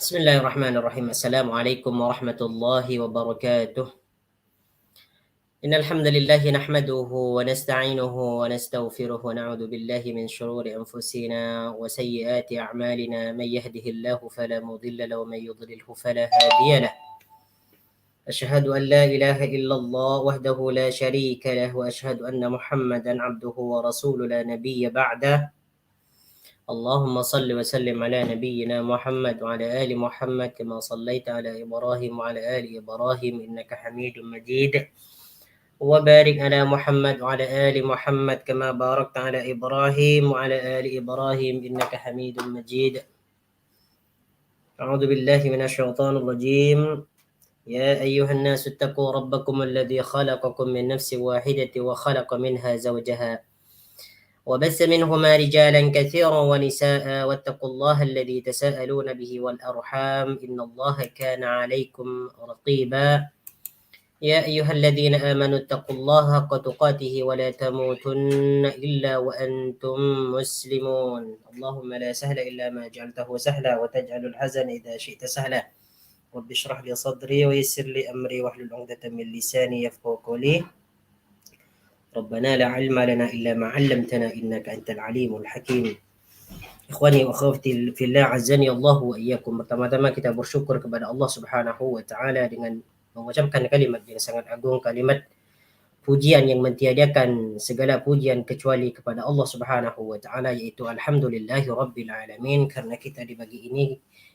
بسم الله الرحمن الرحيم. السلام عليكم ورحمة الله وبركاته. إن الحمد لله نحمده ونستعينه ونستغفره ونعوذ بالله من شرور أنفسنا وسيئات أعمالنا. من يهده الله فلا مضل له ومن يضلله فلا هادي له. أشهد أن لا إله إلا الله وحده لا شريك له وأشهد أن محمدا عبده ورسوله لا نبي بعده. اللهم صل وسلم على نبينا محمد وعلى آل محمد كما صليت على إبراهيم وعلى آل إبراهيم إنك حميد مجيد، وبارك على محمد وعلى آل محمد كما باركت على إبراهيم وعلى آل إبراهيم إنك حميد مجيد. أعوذ بالله من الشيطان الرجيم. يا أيها الناس اتقوا ربكم الذي خلقكم من نفس واحدة وخلق منها زوجها وبث منهما رجالا كثيرا ونساء واتقوا الله الذي تساءلون به والأرحام إن الله كان عليكم رقيبا. يا أيها الذين آمنوا اتقوا الله حق تقاته ولا تموتن إلا وأنتم مسلمون. اللهم لا سهل إلا ما جعلته سهلا وتجعل الحزن إذا شئت سهلا. رب اشرح لي صدري ويسر لي أمري واحلل عقدة من لساني يفقهوا قولي. ربنا لا علم لنا إلا ما علمتنا إنك أنت العليم الحكيم. Ikhwani wa akhwati fillah azani Allah wa iyyakum. Pertama-tama kita bersyukur kepada Allah Subhanahu wa taala dengan mengucapkan kalimat yang sangat agung, kalimat pujian yang mentiadakan segala pujian kecuali kepada Allah Subhanahu wa taala, yaitu alhamdulillahi rabbil alamin, karena kita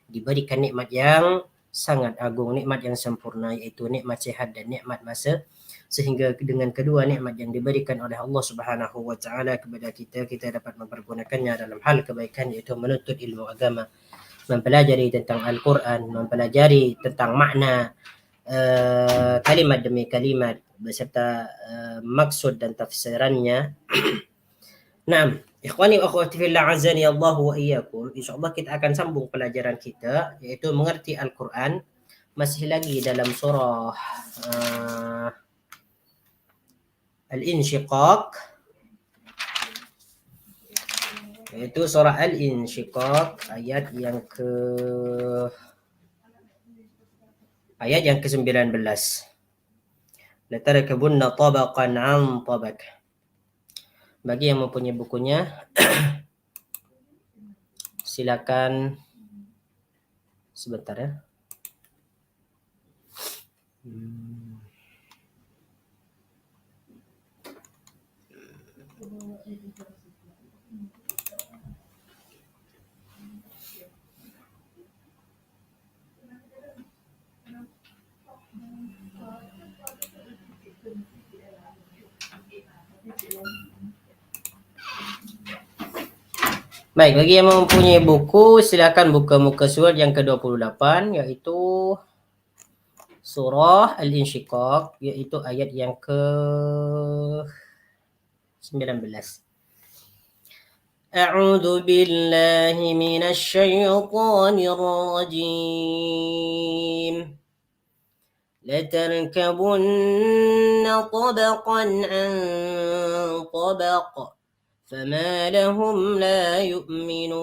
diberikan nikmat yang sangat agung, nikmat yang sempurna, yaitu nikmat sehat dan nikmat masa, sehingga dengan kedua nikmat yang diberikan oleh Allah Subhanahu wa taala kepada kita dapat mempergunakannya dalam hal kebaikan, yaitu menuntut ilmu agama, mempelajari tentang Al-Quran, mempelajari tentang makna kalimat demi kalimat beserta maksud dan tafsirannya. Naam, ikhwani wa akhwati fillah azani Allah wa iyyakum. Insyaallah kita akan sambung pelajaran kita, yaitu mengerti Al-Quran. Masih lagi dalam surah Al-Insyiqaq, yaitu surah Al-Insyiqaq ayat yang ke-19. Latarkabunna tabaqan an tabaq. Bagi yang mempunyai bukunya silakan sebentar ya. Baik, bagi yang mempunyai buku silakan buka muka surat yang ke-28, yaitu surah Al-Insyiqaq, yaitu ayat yang ke-19. A'udzu billahi minasy syaithanir rajim. لتركبن طبقا عن طبق فما لهم لا يؤمنون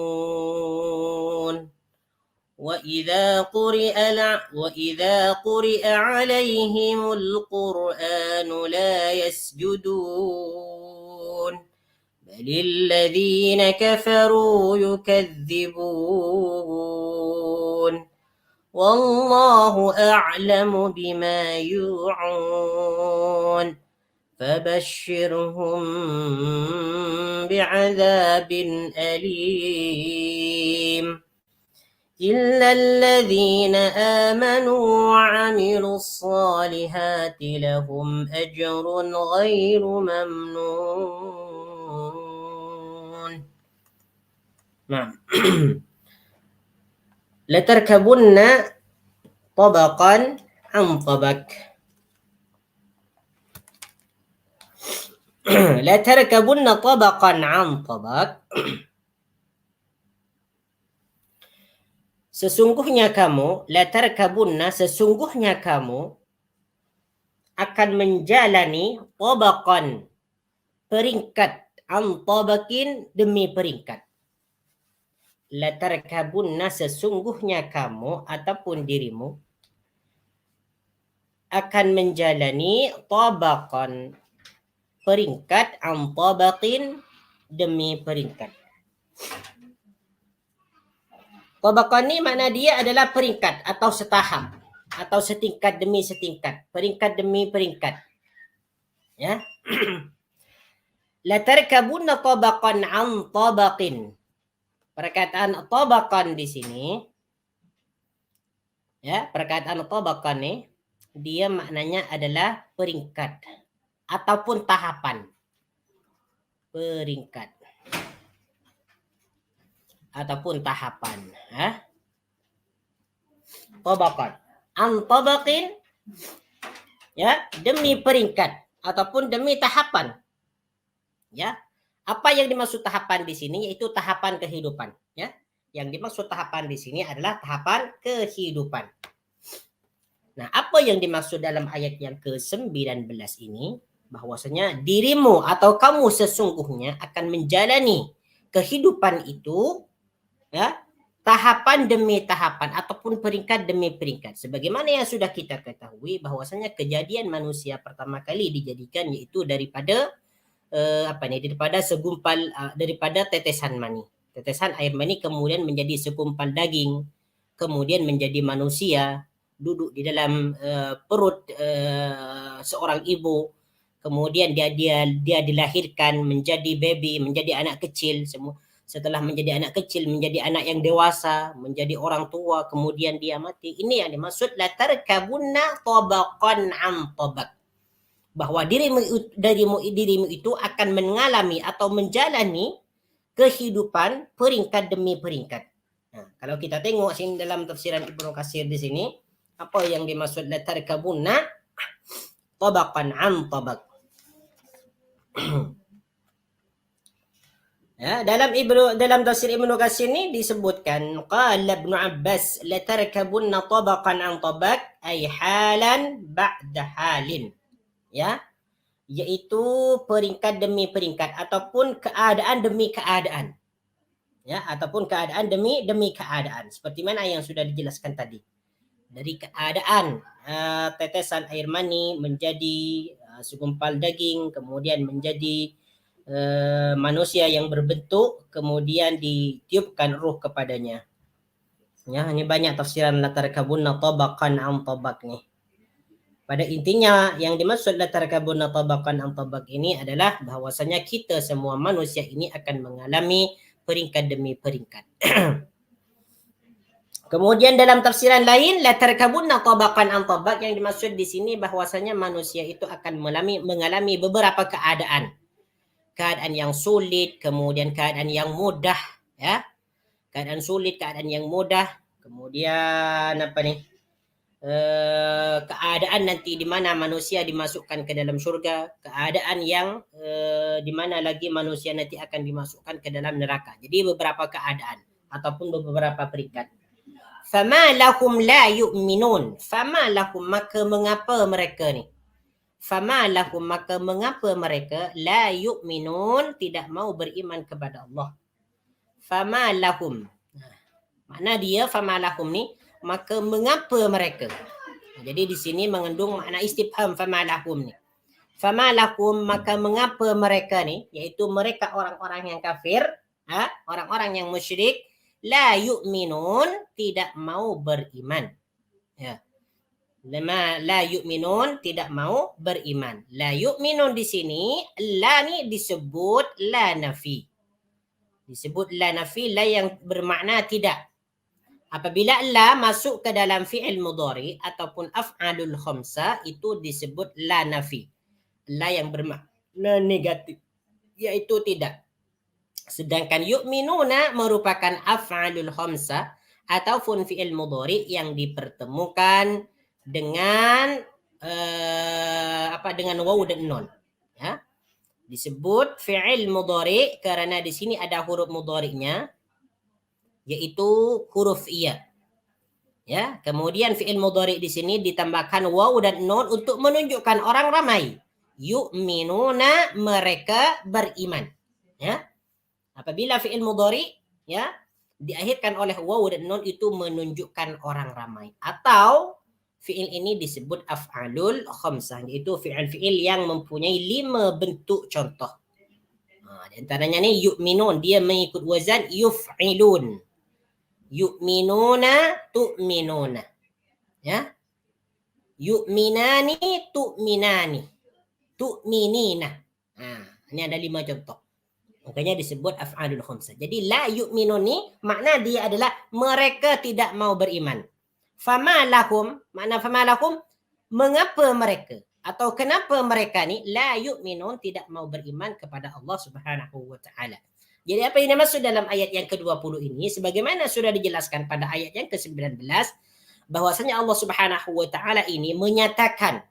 وإذا قرئ عليهم القرآن لا يسجدون بل الذين كفروا يكذبون والله أعلم بما يوعون فبشرهم بعذاب أليم إلا الذين آمنوا وعملوا الصالحات لهم أجر غير ممنون. نعم. لتركبن طبقا عن طبق. لتركبن طبقا عن طبق. Sesungguhnya kamu, latarkabunna, sesungguhnya kamu akan menjalani tabaqan, peringkat, an tabaqin, demi peringkat. latarkabunna sesungguhnya kamu ataupun dirimu akan menjalani tabaqan peringkat an tabaqin demi peringkat. Tabaqan ni makna dia adalah peringkat atau setahap atau setingkat demi setingkat, peringkat demi peringkat. Ya. Latarkabunna tabaqan an tabaqin. Perkataan tabaqan di sini, ya, perkataan tabaqan ni dia maknanya adalah peringkat ataupun tahapan. Peringkat ataupun tahapan, ha? Tabaqan an tabaqin, ya, demi peringkat ataupun demi tahapan. Ya. Apa yang dimaksud tahapan di sini yaitu tahapan kehidupan, ya. Yang dimaksud tahapan di sini adalah tahapan kehidupan. Nah, apa yang dimaksud dalam ayat yang ke-19 ini? Bahwasanya dirimu atau kamu sesungguhnya akan menjalani kehidupan itu, ya, tahapan demi tahapan ataupun peringkat demi peringkat. Sebagaimana yang sudah kita ketahui bahwasanya kejadian manusia pertama kali dijadikan yaitu daripada daripada segumpal daripada tetesan mani. Tetesan air mani kemudian menjadi segumpal daging, kemudian menjadi manusia, duduk di dalam perut seorang ibu, kemudian dia dilahirkan menjadi baby, menjadi anak kecil, setelah menjadi anak kecil menjadi anak yang dewasa, menjadi orang tua, kemudian dia mati. Ini yang dimaksud latarkabunna tabaqan an tabaq. Bahwa dirimu itu akan mengalami atau menjalani kehidupan peringkat demi peringkat. Nah, kalau kita tengok sini dalam tafsiran Ibnu Katsir di sini, apa yang dimaksud latarkabunna tabaqan an tabaq. Ya, dalam tafsir Ibnu Katsir ini disebutkan qala Ibnu Abbas latarkabunna tabaqan an tabaq ay halan ba'da halin. Ya, yaitu peringkat demi peringkat ataupun keadaan demi keadaan. Ya, ataupun keadaan demi keadaan. Seperti mana yang sudah dijelaskan tadi. Dari keadaan tetesan air mani menjadi segumpal daging, kemudian menjadi manusia yang berbentuk, kemudian ditiupkan ruh kepadanya. Ya, ini banyak tafsiran latarkabunna tabaqan an tabaq nih. Pada intinya yang dimaksud latarkabunna tabaqan an tabaq ini adalah bahwasanya kita semua manusia ini akan mengalami peringkat demi peringkat. Kemudian dalam tafsiran lain latarkabunna tabaqan an tabaq yang dimaksud di sini bahwasanya manusia itu akan mengalami beberapa keadaan. Keadaan yang sulit, kemudian keadaan yang mudah, ya. Keadaan sulit, keadaan yang mudah, kemudian keadaan nanti di mana manusia dimasukkan ke dalam syurga, keadaan yang di mana lagi manusia nanti akan dimasukkan ke dalam neraka. Jadi beberapa keadaan ataupun beberapa peringkat. Fama lahum la yu'minun. Fama lahum, maka mengapa mereka ni? Fama lahum, maka mengapa mereka la yu'minun, tidak mau beriman kepada Allah. Fama lahum. Makna dia fama lahum ni, maka mengapa mereka? Jadi di sini mengandung makna istifham fama lahum ni. Fama lahum, maka mengapa mereka ni, iaitu mereka orang-orang yang kafir, orang-orang yang musyrik, la yu'minun, tidak mau beriman. Ya. La yu'minun, tidak mau beriman. La yu'minun di sini, la ni disebut la nafi. Disebut la nafi, la yang bermakna tidak. Apabila la masuk ke dalam fi'il mudhari ataupun af'alul khamsa, itu disebut la nafi. La yang bermakna negatif, yaitu tidak. Sedangkan yu'minuna merupakan af'alul khamsa ataupun fi'il mudhari yang dipertemukan dengan dengan waw dan nun. Ya. Disebut fi'il mudhari karena di sini ada huruf mudhari'nya, yaitu huruf iya. Ya, kemudian fi'il mudhari di sini ditambahkan waw dan nun untuk menunjukkan orang ramai. Yu'minuna, mereka beriman. Ya. Apabila fi'il mudhari, ya, diakhirkan oleh waw dan nun itu menunjukkan orang ramai. Atau fi'il ini disebut af'alul khamsah, yaitu fi'il-fi'il yang mempunyai 5 bentuk contoh. Di antaranya ni yu'minun, dia mengikut wazan yuf'ilun. Yu'minuna tu'minuna. Ya. Yu'minani tu'minani. Tu'minina. Ini ada 5 contoh. Makanya disebut af'alul khamsah. Jadi la yu'minun ni makna dia adalah mereka tidak mau beriman. Fama lahum, makna fama lahum, mengapa mereka atau kenapa mereka ni la yu'minun, tidak mau beriman kepada Allah Subhanahu wa taala. Jadi apa yang dimaksud dalam ayat yang ke-20 ini, sebagaimana sudah dijelaskan pada ayat yang ke-19, bahwasanya Allah Subhanahu wa taala ini menyatakan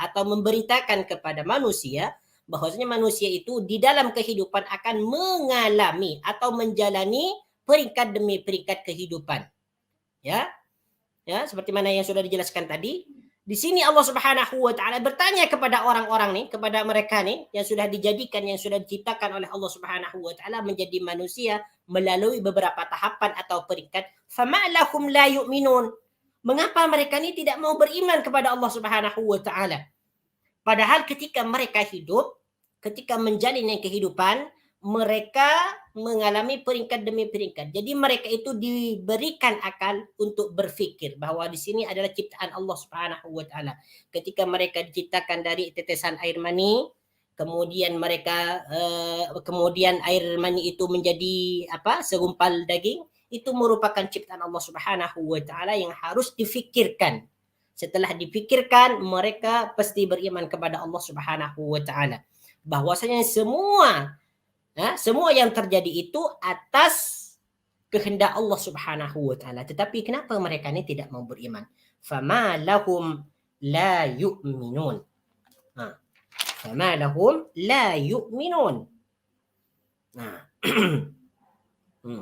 atau memberitakan kepada manusia bahwasanya manusia itu di dalam kehidupan akan mengalami atau menjalani peringkat demi peringkat kehidupan. Ya, seperti mana yang sudah dijelaskan tadi. Di sini Allah Subhanahu wa taala bertanya kepada orang-orang nih, kepada mereka nih yang sudah dijadikan, yang sudah diciptakan oleh Allah Subhanahu wa taala menjadi manusia melalui beberapa tahapan atau peringkat. Fama lahum la yu'minun. Mengapa mereka ini tidak mau beriman kepada Allah Subhanahu wa taala? Padahal ketika mereka hidup, ketika menjalani kehidupan, mereka mengalami peringkat demi peringkat. Jadi mereka itu diberikan akal untuk berfikir bahwa di sini adalah ciptaan Allah Subhanahu wa taala. Ketika mereka diciptakan dari tetesan air mani, kemudian mereka kemudian air mani itu menjadi segumpal daging, itu merupakan ciptaan Allah Subhanahu wa taala yang harus difikirkan. Setelah dipikirkan, mereka pasti beriman kepada Allah Subhanahu wa taala. Bahwasanya semua yang terjadi itu atas kehendak Allah Subhanahu wa taala. Tetapi kenapa mereka ini tidak mau beriman? Fama lahum la yu'minun. Fama lahum la yu'minun.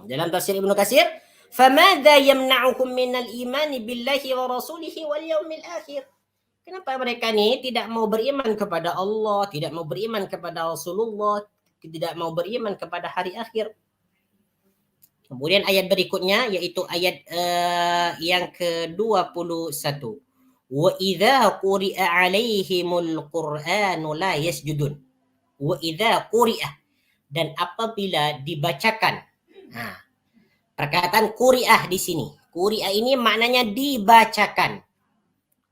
Dalam tafsir Ibnu Katsir, famadza yamna'uhum minal imani billahi wa rasulihi wal yaumil akhir. Kenapa mereka ni tidak mau beriman kepada Allah, tidak mau beriman kepada Rasulullah, tidak mau beriman kepada hari akhir? Kemudian ayat berikutnya yaitu ayat yang ke-21. Wa idza quri'a 'alaihimul qur'anu la yasjudun. Wa idza quri'a, dan apabila dibacakan. Perkataan quri'ah di sini. Quri'ah ini maknanya dibacakan.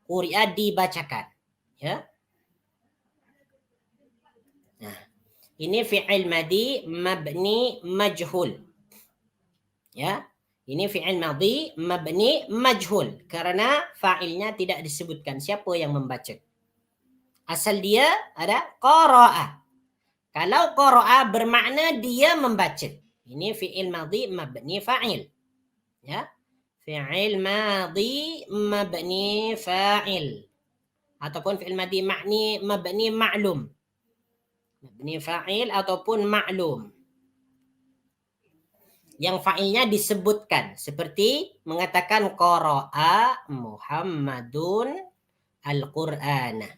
Quri'ah dibacakan, ya. Ini fi'il madhi mabni majhul. Ya. Ini fi'il madhi mabni majhul karena fa'ilnya tidak disebutkan siapa yang membaca. Asal dia ada qara'a. Kalau qara'a bermakna dia membaca. Ini fi'il madhi mabni fa'il. Ya. Fi'il madhi mabni fa'il ataupun fi'il madhi mabni ma'lum. Mabni fa'il ataupun ma'lum. Yang fa'ilnya disebutkan seperti mengatakan qara'a Muhammadun al-Qur'ana.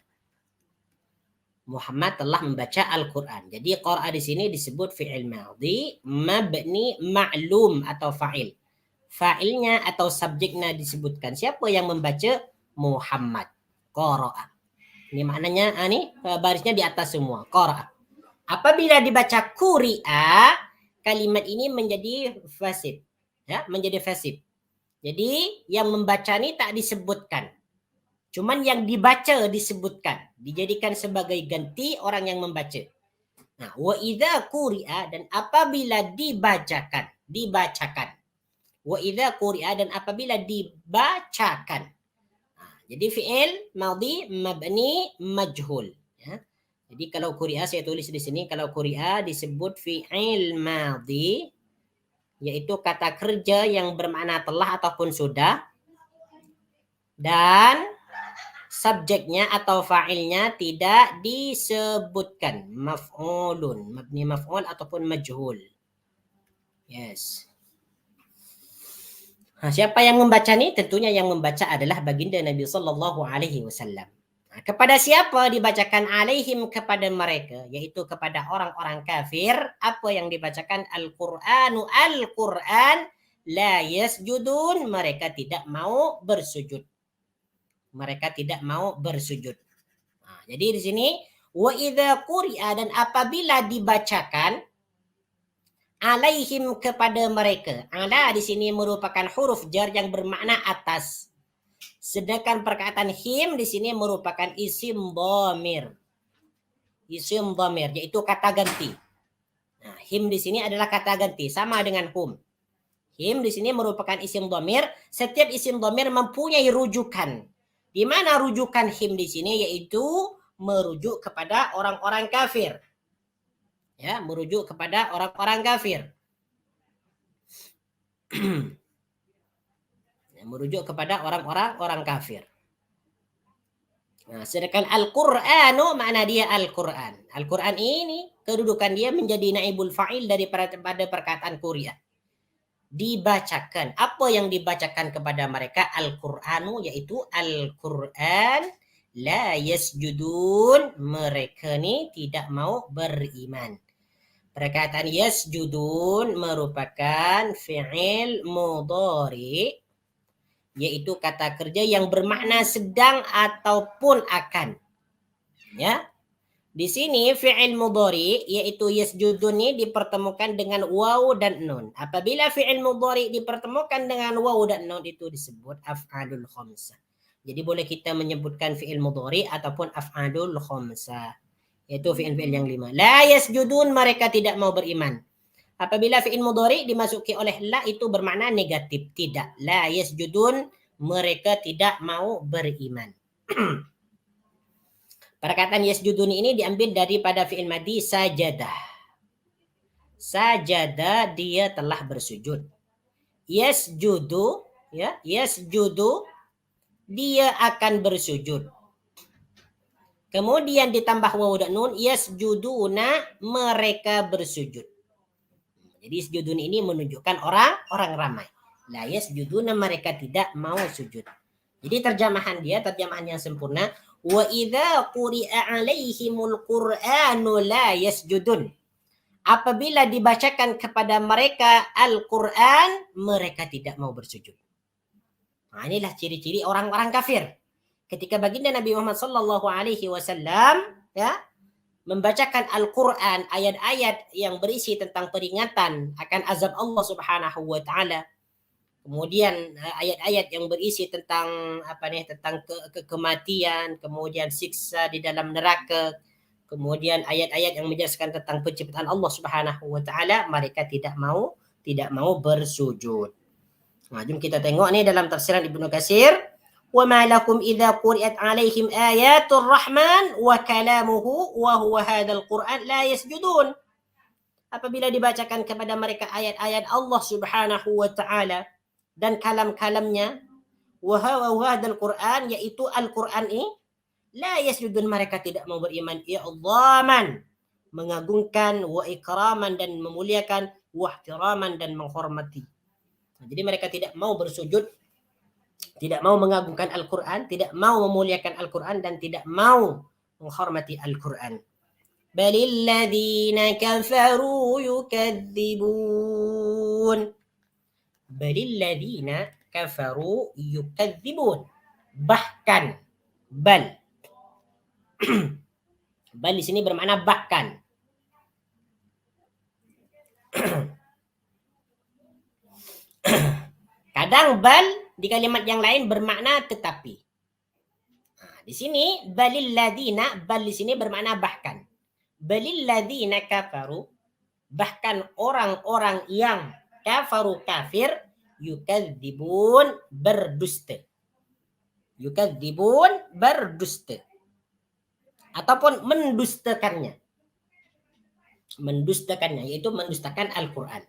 Muhammad telah membaca Al-Qur'an. Jadi qara'a di sini disebut fi'il madhi mabni ma'lum atau fa'il. Fa'ilnya atau subjeknya disebutkan. Siapa yang membaca? Muhammad. Qara'a. Ini maknanya, ini barisnya di atas semua. Qara'a. Apabila dibaca quri'a, kalimat ini menjadi fasid. Ya, menjadi fasid. Jadi yang membaca ini tak disebutkan. Cuman yang dibaca disebutkan. Dijadikan sebagai ganti orang yang membaca. Nah, wa idza quri'a, dan apabila dibacakan. Wa idza quri'a, dan apabila dibacakan. Jadi fi'il madhi mabni majhul. Ya. Jadi kalau quri'a saya tulis di sini, kalau quri'a disebut fi'il madhi, yaitu kata kerja yang bermakna telah ataupun sudah, dan subjeknya atau fa'ilnya tidak disebutkan. Maf'ulun, mabni maf'ul ataupun majhul. Yes. Siapa yang membaca ni? Tentunya yang membaca adalah baginda Nabi sallallahu alaihi wasallam. Kepada siapa dibacakan? Alaihim, kepada mereka, yaitu kepada orang-orang kafir. Apa yang dibacakan? Al-Qur'anu, Al-Qur'an. La yasjudun, mereka tidak mau bersujud. Mereka tidak mau bersujud. Nah, jadi di sini wa idza quri'a, dan apabila dibacakan, alaihim, kepada mereka. Ala di sini merupakan huruf jar yang bermakna atas. Sedangkan perkataan him di sini merupakan isim dhamir. Isim dhamir yaitu kata ganti. Nah, him di sini adalah kata ganti sama dengan hum. Him di sini merupakan isim dhamir. Setiap isim dhamir mempunyai rujukan. Di mana rujukan him di sini? Yaitu merujuk kepada orang-orang kafir. Ya, merujuk kepada orang-orang kafir. Merujuk kepada orang-orang kafir. Nah, sedangkan Al-Qur'anu makna dia Al-Qur'an. Al-Qur'an ini kedudukan dia menjadi naibul fa'il daripada perkataan quri'ah. Dibacakan. Apa yang dibacakan kepada mereka? Al-Qur'anu, yaitu Al-Qur'an. La yasjudun, mereka ni tidak mau beriman. Perkataan yasjudun merupakan fi'il mudhari, yaitu kata kerja yang bermakna sedang ataupun akan. Ya. Di sini fi'il mudhari yaitu yasjudun ini dipertemukan dengan waw dan nun. Apabila fi'il mudhari dipertemukan dengan waw dan nun itu disebut af'alul khamsah. Jadi boleh kita menyebutkan fi'il mudhari ataupun af'alul khamsah. Yaitu fi'il-fi'il yang 5. La yasjudun, mereka tidak mau beriman. Apabila fi'il mudhari dimasuki oleh la itu bermakna negatif. Tidak. La yasjudun, mereka tidak mau beriman. Perkataan yasjudun ini diambil daripada fi'il madhi sajadah. Sajadah, dia telah bersujud. Yasjudu, ya, yasjudu, dia akan bersujud. Kemudian ditambah waw dan nun, yasjuduna, mereka bersujud. Jadi sujudun ini menunjukkan orang ramai. La yasjuduna, mereka tidak mau sujud. Jadi terjemahan yang sempurna. Wa idza quri'a 'alaihimul Qur'anu la yasjudun. Apabila dibacakan kepada mereka Al-Qur'an, mereka tidak mau bersujud. Nah, inilah ciri-ciri orang-orang kafir. Ketika baginda Nabi Muhammad sallallahu alaihi wasallam ya membacakan Al-Qur'an, ayat-ayat yang berisi tentang peringatan akan azab Allah Subhanahu wa taala. Kemudian ayat-ayat yang berisi tentang tentang kematian, kemudian siksa di dalam neraka, kemudian ayat-ayat yang menjelaskan tentang penciptaan Allah Subhanahu wa taala, mereka tidak mau bersujud. Nah, jom kita tengok ni dalam tafsiran Ibnu Katsir. Wa ma lakum idza quri'at 'alaihim ayatur rahman wa kalamuhu wa huwa hadzal Qur'an la yasjudun. Apabila dibacakan kepada mereka ayat-ayat Allah Subhanahu wa taala dan kalam-kalamnya, wa hadzal Qur'an, yaitu Al-Qur'an ini, la yasjudun, mereka tidak mau beriman. I'dhaman, mengagungkan, wa ikraman, dan memuliakan, wa ihtiraman, dan menghormati. Jadi mereka tidak mau bersujud, tidak mau mengagungkan Al-Quran, tidak mau memuliakan Al-Quran, dan tidak mau menghormati Al-Quran. Balil ladzina kafaru yukadzibun. Balil ladzina kafaru yukadzibun. Bahkan, bal. Bal di sini bermakna bahkan. Kadang bal di kalimat yang lain bermakna tetapi. Nah, di sini balil ladina, bal di sini bermakna bahkan. Balil ladina kafaru, bahkan orang-orang yang kafaru kafir, yukadzibun, berdusta. Yukadzibun, berdusta. Ataupun mendustakannya. Mendustakannya, yaitu mendustakan Al-Quran.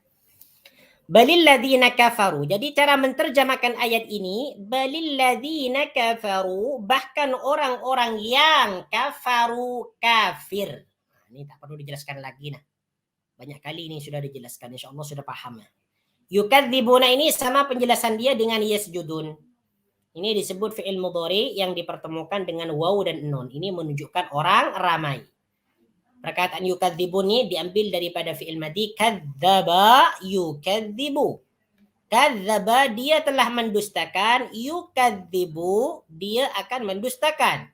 Balil ladzina kafaru. Jadi cara menterjemahkan ayat ini, balil ladzina kafaru, bahkan orang-orang yang kafaru kafir. Nah, ini tak perlu dijelaskan lagi nah. Banyak kali ini sudah dijelaskan, insyaallah sudah paham ya. Yukadzibuna ini sama penjelasan dia dengan yasjudun. Ini disebut fi'il mudhari yang dipertemukan dengan waw dan nun. Ini menunjukkan orang ramai. Perkataan yukadzibun ini diambil daripada fi'il madhi kadzdzaba yukadzibu. Kadzdzaba dia telah mendustakan, yukadzibu dia akan mendustakan.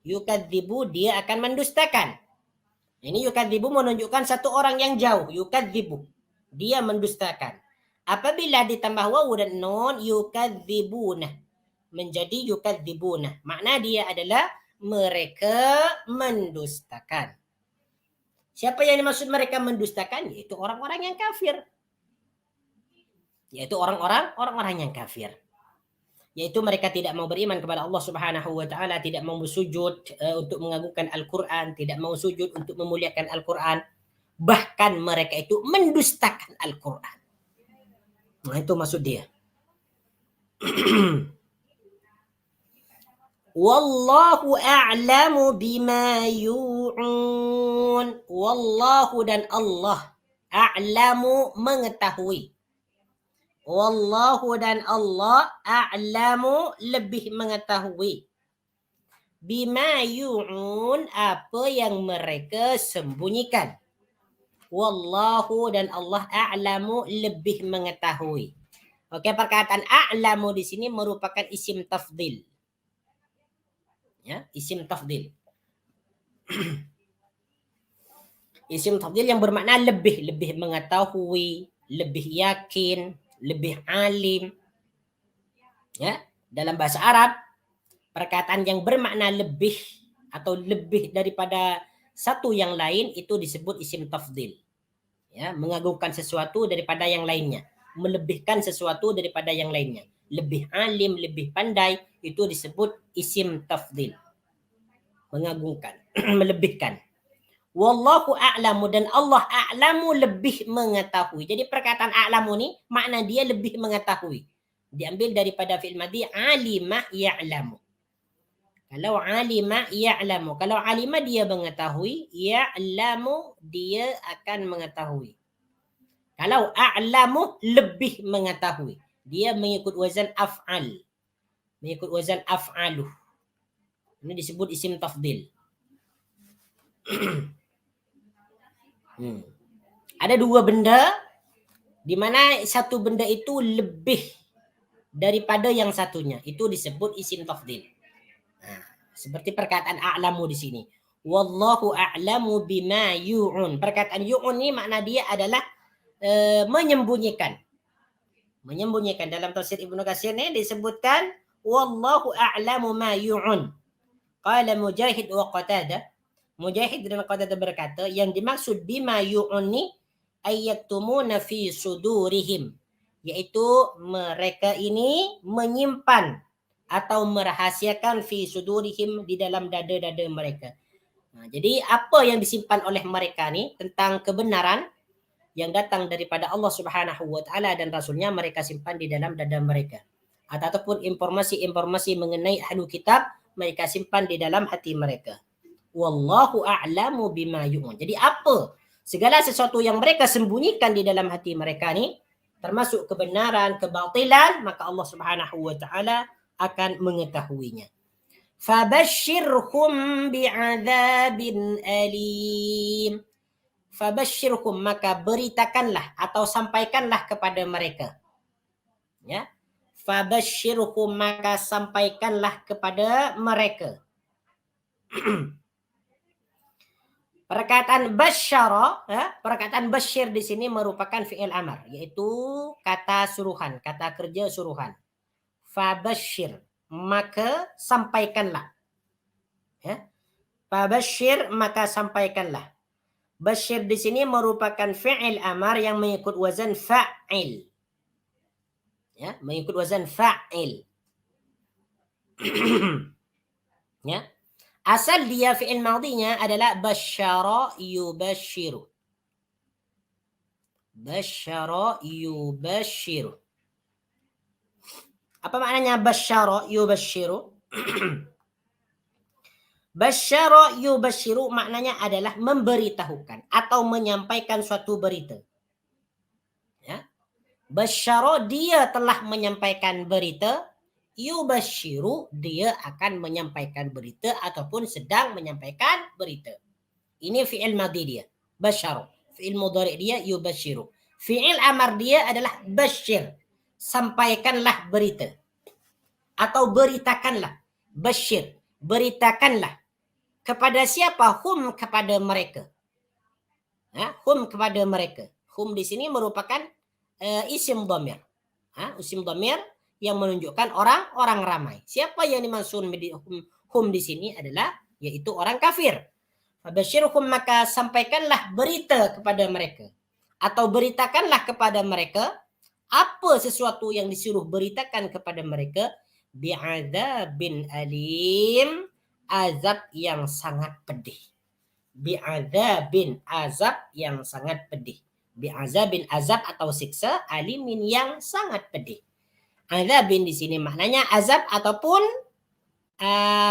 Yukadzibu dia akan mendustakan. Ini yukadzibu menunjukkan satu orang yang jauh, yukadzibu. Dia mendustakan. Apabila ditambah waw dan nun, yukadzibuna menjadi yukadzibuna. Makna dia adalah mereka mendustakan. Siapa yang dimaksud mereka mendustakan? Yaitu orang-orang yang kafir. Yaitu orang-orang yang kafir. Yaitu mereka tidak mau beriman kepada Allah Subhanahu wa taala, tidak mau sujud untuk mengagungkan Al-Qur'an, tidak mau sujud untuk memuliakan Al-Qur'an. Bahkan mereka itu mendustakan Al-Qur'an. Nah, itu maksud dia. Wallahu a'lamu bima yu'un. Wallahu dan Allah a'lamu mengetahui. Wallahu dan Allah a'lamu lebih mengetahui. Bima yu'un apa yang mereka sembunyikan. Wallahu dan Allah a'lamu lebih mengetahui. Oke, perkataan a'lamu di sini merupakan isim tafdil. Ya, isim tafdil. Isim tafdil yang bermakna lebih mengetahui, lebih yakin, lebih alim. Ya, dalam bahasa Arab perkataan yang bermakna lebih atau lebih daripada satu yang lain itu disebut isim tafdil. Ya, mengagungkan sesuatu daripada yang lainnya, melebihkan sesuatu daripada yang lainnya. Lebih alim, lebih pandai itu disebut isim tafdil. Mengagungkan, melebihkan. Wallahu a'lamu dan Allah a'lamu lebih mengetahui. Jadi perkataan a'lamu ni makna dia lebih mengetahui. Diambil daripada fi'il madhi alima ya'lamu. Kalau alima ya'lamu, kalau alima dia mengetahui, ya'lamu dia akan mengetahui. Kalau a'lamu lebih mengetahui. Dia mengikut wazan af'al. Mengikut wazan af'aluh. Ini disebut isim tafdil. Ada dua benda di mana satu benda itu lebih daripada yang satunya. Itu disebut isim tafdil. Nah, seperti perkataan a'lamu di sini. Wallahu a'lamu bima yu'un. Perkataan yu'un ini makna dia adalah menyembunyikan. Menyembunyikan. Dalam tafsir Ibnu Katsir ini disebutkan wallahu a'lamu ma yu'un. Qala Mujahid wa Qatadah. Mujahid dan Qatadah berkata, yang dimaksud bima yu'unni ayyaktumuna fi sudurihim, yaitu mereka ini menyimpan atau merahasiakan fi sudurihim di dalam dada-dada mereka. Nah, jadi apa yang disimpan oleh mereka ni tentang kebenaran yang datang daripada Allah Subhanahu wa taala dan rasulnya, mereka simpan di dalam dada mereka. Ataupun informasi-informasi mengenai ahlu kitab mereka simpan di dalam hati mereka. Wallahu a'lamu bima yu'un. Jadi apa? Segala sesuatu yang mereka sembunyikan di dalam hati mereka ni, termasuk kebenaran, kebatilan, maka Allah Subhanahu wa taala akan mengetahuinya. Fabashshirhum bi'adzabin alim. Fabashshirhum, maka beritakanlah atau sampaikanlah kepada mereka. Ya. Fabashshirhum, maka sampaikanlah kepada mereka. Perkataan basyara, perkataan basyir di sini merupakan fi'il amar, yaitu kata suruhan, kata kerja suruhan. Fabasyir, maka sampaikanlah. Ya. Fabasyir, maka sampaikanlah. Basyir di sini merupakan fi'il amar yang mengikut wazan fa'il. Ya, mengikut wazan fa'il. Ya. Asal dia fi'il madhinya adalah basyara yubashiru. Basyara yubashiru. Apa maknanya basyara yubashiru? Basyara yubashiru maknanya adalah memberitahukan atau menyampaikan suatu berita. Ya. Basyara dia telah menyampaikan berita, yubasyiru dia akan menyampaikan berita ataupun sedang menyampaikan berita. Ini fi'il madhi dia, basyara. Fi'il mudhari dia yubasyiru. Fi'il amar dia adalah basyir, sampaikanlah berita atau beritakanlah. Basyir, beritakanlah. Kepada siapa? Hum, kepada mereka. Hum, kepada mereka. Hum di sini merupakan isim dhamir. Isim dhamir yang menunjukkan orang-orang ramai. Siapa yang dimaksud hum di sini adalah yaitu orang kafir. Fabasyirhum, maka sampaikanlah berita kepada mereka atau beritakanlah kepada mereka apa sesuatu yang disuruh beritakan kepada mereka, bi'adzabin alim, azab yang sangat pedih. Bi'adzabin, azab yang sangat pedih. Bi'adzabin, azab atau siksa, alimin yang sangat pedih. Azabin di sini maknanya azab ataupun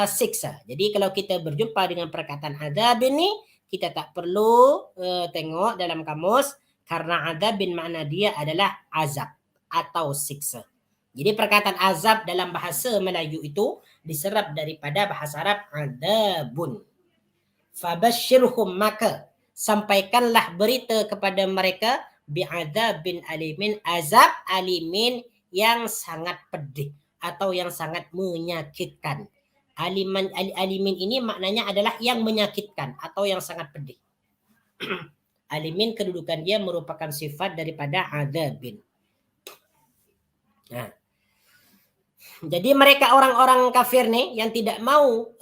siksa. Jadi kalau kita berjumpa dengan perkataan azabin ini, kita tak perlu tengok dalam kamus, karena azabin makna dia adalah azab atau siksa. Jadi perkataan azab dalam bahasa Melayu itu diserap daripada bahasa Arab adzabun. Fabasyirhum, maka sampaikanlah berita kepada mereka, bi'adzabin alimin, azab alimin yang sangat pedih atau yang sangat menyakitkan. Alimin ini maknanya adalah yang menyakitkan atau yang sangat pedih. Alimin kedudukan dia merupakan sifat daripada adzabin. Jadi mereka orang-orang kafir nih yang tidak mau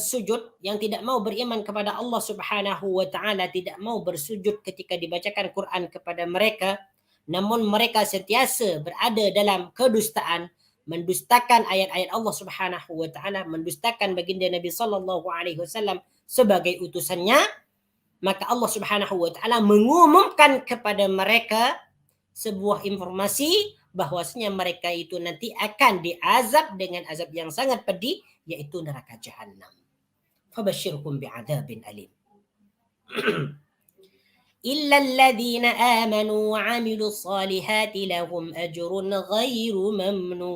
sujud, yang tidak mau beriman kepada Allah Subhanahu wa taala, tidak mau bersujud ketika dibacakan Quran kepada mereka, namun mereka sentiasa berada dalam kedustaan, mendustakan ayat-ayat Allah Subhanahu wa taala, mendustakan baginda Nabi sallallahu alaihi wasallam sebagai utusannya, maka Allah Subhanahu wa taala mengumumkan kepada mereka sebuah informasi bahwasanya mereka itu nanti akan diazab dengan azab yang sangat pedih, yaitu neraka jahanam. Fabasyirhum bi'adzabin alim. إلا الذين آمنوا وعملوا الصالحات لهم أجر غير ممنون.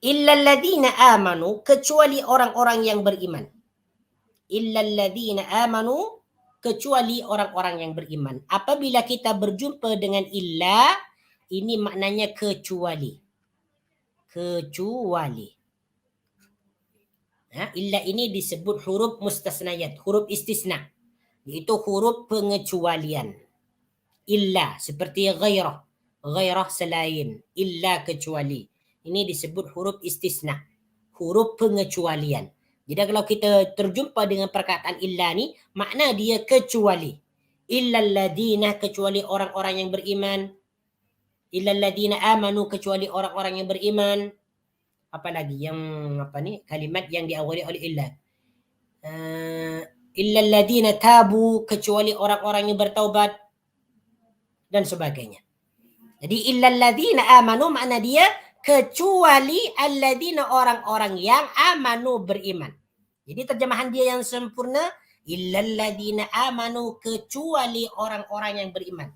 إلا الذين آمنوا, kecuali orang-orang yang beriman. إلا الذين آمنوا, kecuali orang-orang yang beriman. Apabila kita berjumpa dengan illa, ini maknanya kecuali. Kecuali. Illa ini disebut huruf mustasnayat, huruf istisna, iaitu huruf pengecualian. Illa seperti ghairah, ghairah selain, illa kecuali. Ini disebut huruf istisna, huruf pengecualian. Jadi kalau kita terjumpa dengan perkataan illa ni, makna dia kecuali. Illal ladina, kecuali orang-orang yang beriman. Illal ladina amanu, kecuali orang-orang yang beriman. Apa lagi yang kalimat yang diawali oleh illa. Illal ladina tabu, kecuali orang-orang yang bertaubat dan sebagainya. Jadi illal ladina amanu makna dia kecuali alladina, orang-orang yang amanu, beriman. Jadi terjemahan dia yang sempurna, illal ladina amanu, kecuali orang-orang yang beriman.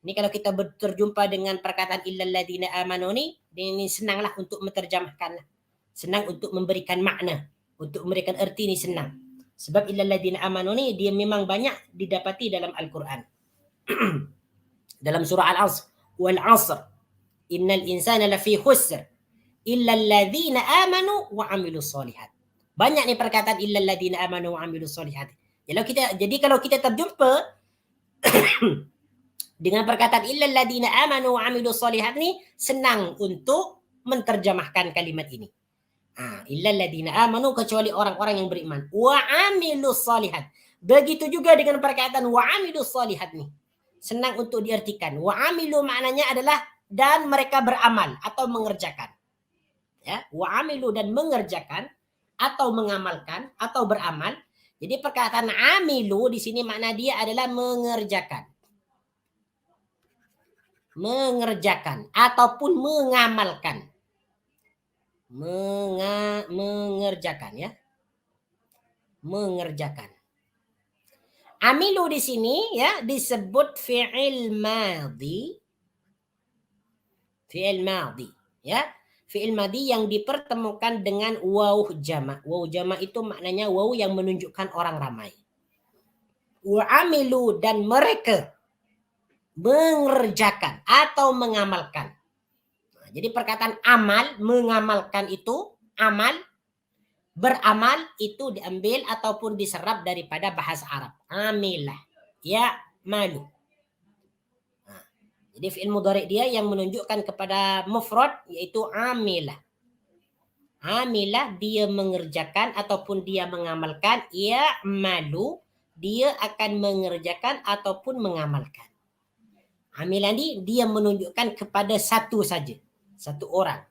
Ini kalau kita berjumpa dengan perkataan illal ladina amanu ini senanglah untuk menterjemahkan. Senang untuk memberikan makna, untuk memberikan erti ini senang. Sebab illal ladina amanu ni dia memang banyak didapati dalam Al-Quran. Dalam surah Al-Asr, wal asr innal insana lafi khusr illa alladhina amanu wa amilus solihat. Banyak ni perkataan illa alladhina amanu wa amilus solihat. Jadi kalau kita terjumpa dengan perkataan illa alladhina amanu wa amilus solihat ni, senang untuk menterjemahkan kalimat ini. Illa alladhina amanu, kecuali orang-orang yang beriman, wa amilus solihat. Begitu juga dengan perkataan wa amilus solihat ni, senang untuk diartikan. Wa amilu maknanya adalah dan mereka beramal atau mengerjakan. Ya, wa amilu dan mengerjakan atau mengamalkan atau beramal. Jadi perkataan amilu di sini makna dia adalah mengerjakan. Mengerjakan ataupun mengamalkan. Mengerjakan ya. Mengerjakan. Amilu di sini ya disebut fi'il madhi. Fi'il madhi ya. Fi'il madhi yang dipertemukan dengan waw jama'. Waw jama' itu maknanya waw yang menunjukkan orang ramai. Wa amilu dan mereka mengerjakan atau mengamalkan. Nah, jadi perkataan amal, mengamalkan itu amal, beramal itu diambil ataupun diserap daripada bahasa Arab. Amilah, ya malu. Nah, jadi fi'il mudhari dia yang menunjukkan kepada mufrad yaitu amilah. Amilah dia mengerjakan ataupun dia mengamalkan, ya malu dia akan mengerjakan ataupun mengamalkan. Amilah ini dia menunjukkan kepada satu saja, satu orang.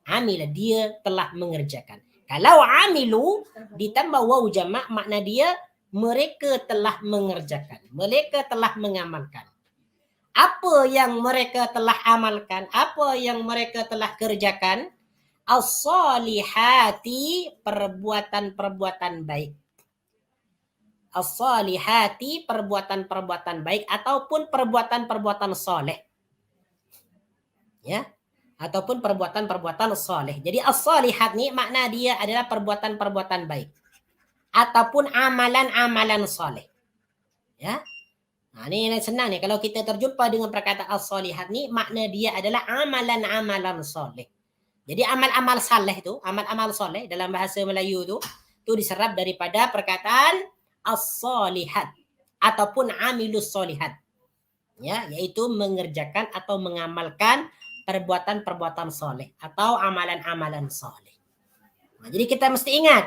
Amilah dia telah mengerjakan. Kalau amilu ditambah waw jama' makna dia mereka telah mengerjakan, mereka telah mengamalkan. Apa yang mereka telah amalkan, apa yang mereka telah kerjakan? As-salihati, perbuatan-perbuatan baik. As-salihati, perbuatan-perbuatan baik ataupun perbuatan-perbuatan soleh. Ya, ataupun perbuatan-perbuatan soleh. Jadi as-salihat ni makna dia adalah perbuatan-perbuatan baik ataupun amalan-amalan soleh. Ya. Nah, ini senang nih kalau kita terjumpa dengan perkataan as-salihat ni makna dia adalah amalan-amalan soleh. Jadi amal-amal saleh itu, amal-amal soleh dalam bahasa Melayu itu diserap daripada perkataan as-salihat ataupun amilus solihat. Ya, yaitu mengerjakan atau mengamalkan perbuatan-perbuatan soleh atau amalan-amalan soleh. Nah, jadi kita mesti ingat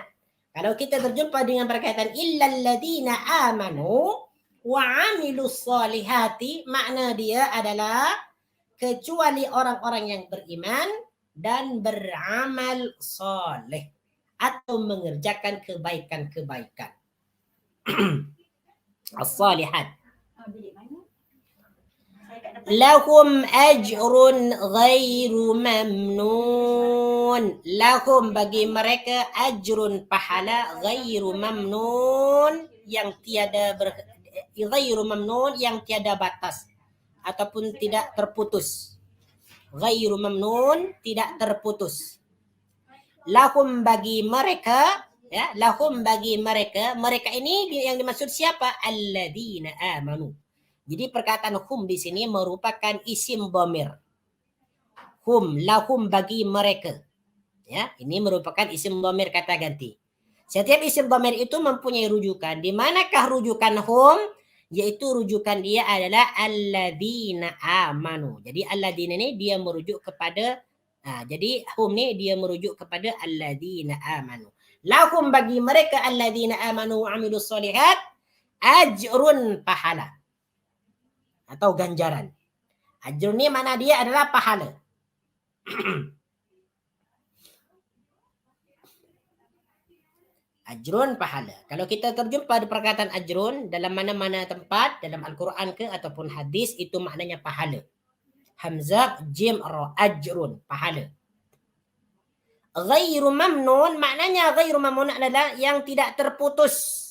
kalau kita terjumpa dengan perkataan illal ladzina amanu wa amilus solihati, makna dia adalah kecuali orang-orang yang beriman dan beramal soleh atau mengerjakan kebaikan-kebaikan. As-salihat. Lahum ajrun ghairu mamnun. Lahum bagi mereka ajrun pahala ghairu mamnun yang tiada ghairu mamnun yang tiada batas ataupun tidak terputus. Ghairu mamnun tidak terputus. Lahum bagi mereka, ya, lahum bagi mereka, mereka ini yang dimaksud siapa? Alladzina amanu. Jadi perkataan hum di sini merupakan isim dhamir. Hum, lahum bagi mereka. Ya, ini merupakan isim dhamir kata ganti. Setiap isim dhamir itu mempunyai rujukan. Di manakah rujukan hum? Yaitu rujukan dia adalah alladzina amanu. Jadi alladzina ini dia merujuk kepada jadi hum ni dia merujuk kepada alladzina amanu. Lahum bagi mereka alladzina amanu wa amilus solihat ajrun pahala atau ganjaran. Ajrun ni mana dia adalah pahala. Ajrun pahala. Kalau kita terjumpa di perkataan ajrun dalam mana-mana tempat dalam Al-Quran ke ataupun hadis itu maknanya pahala. Hamzah jim ra ajrun pahala. Ghairu mamnun maknanya ghairu mamnun adalah yang tidak terputus.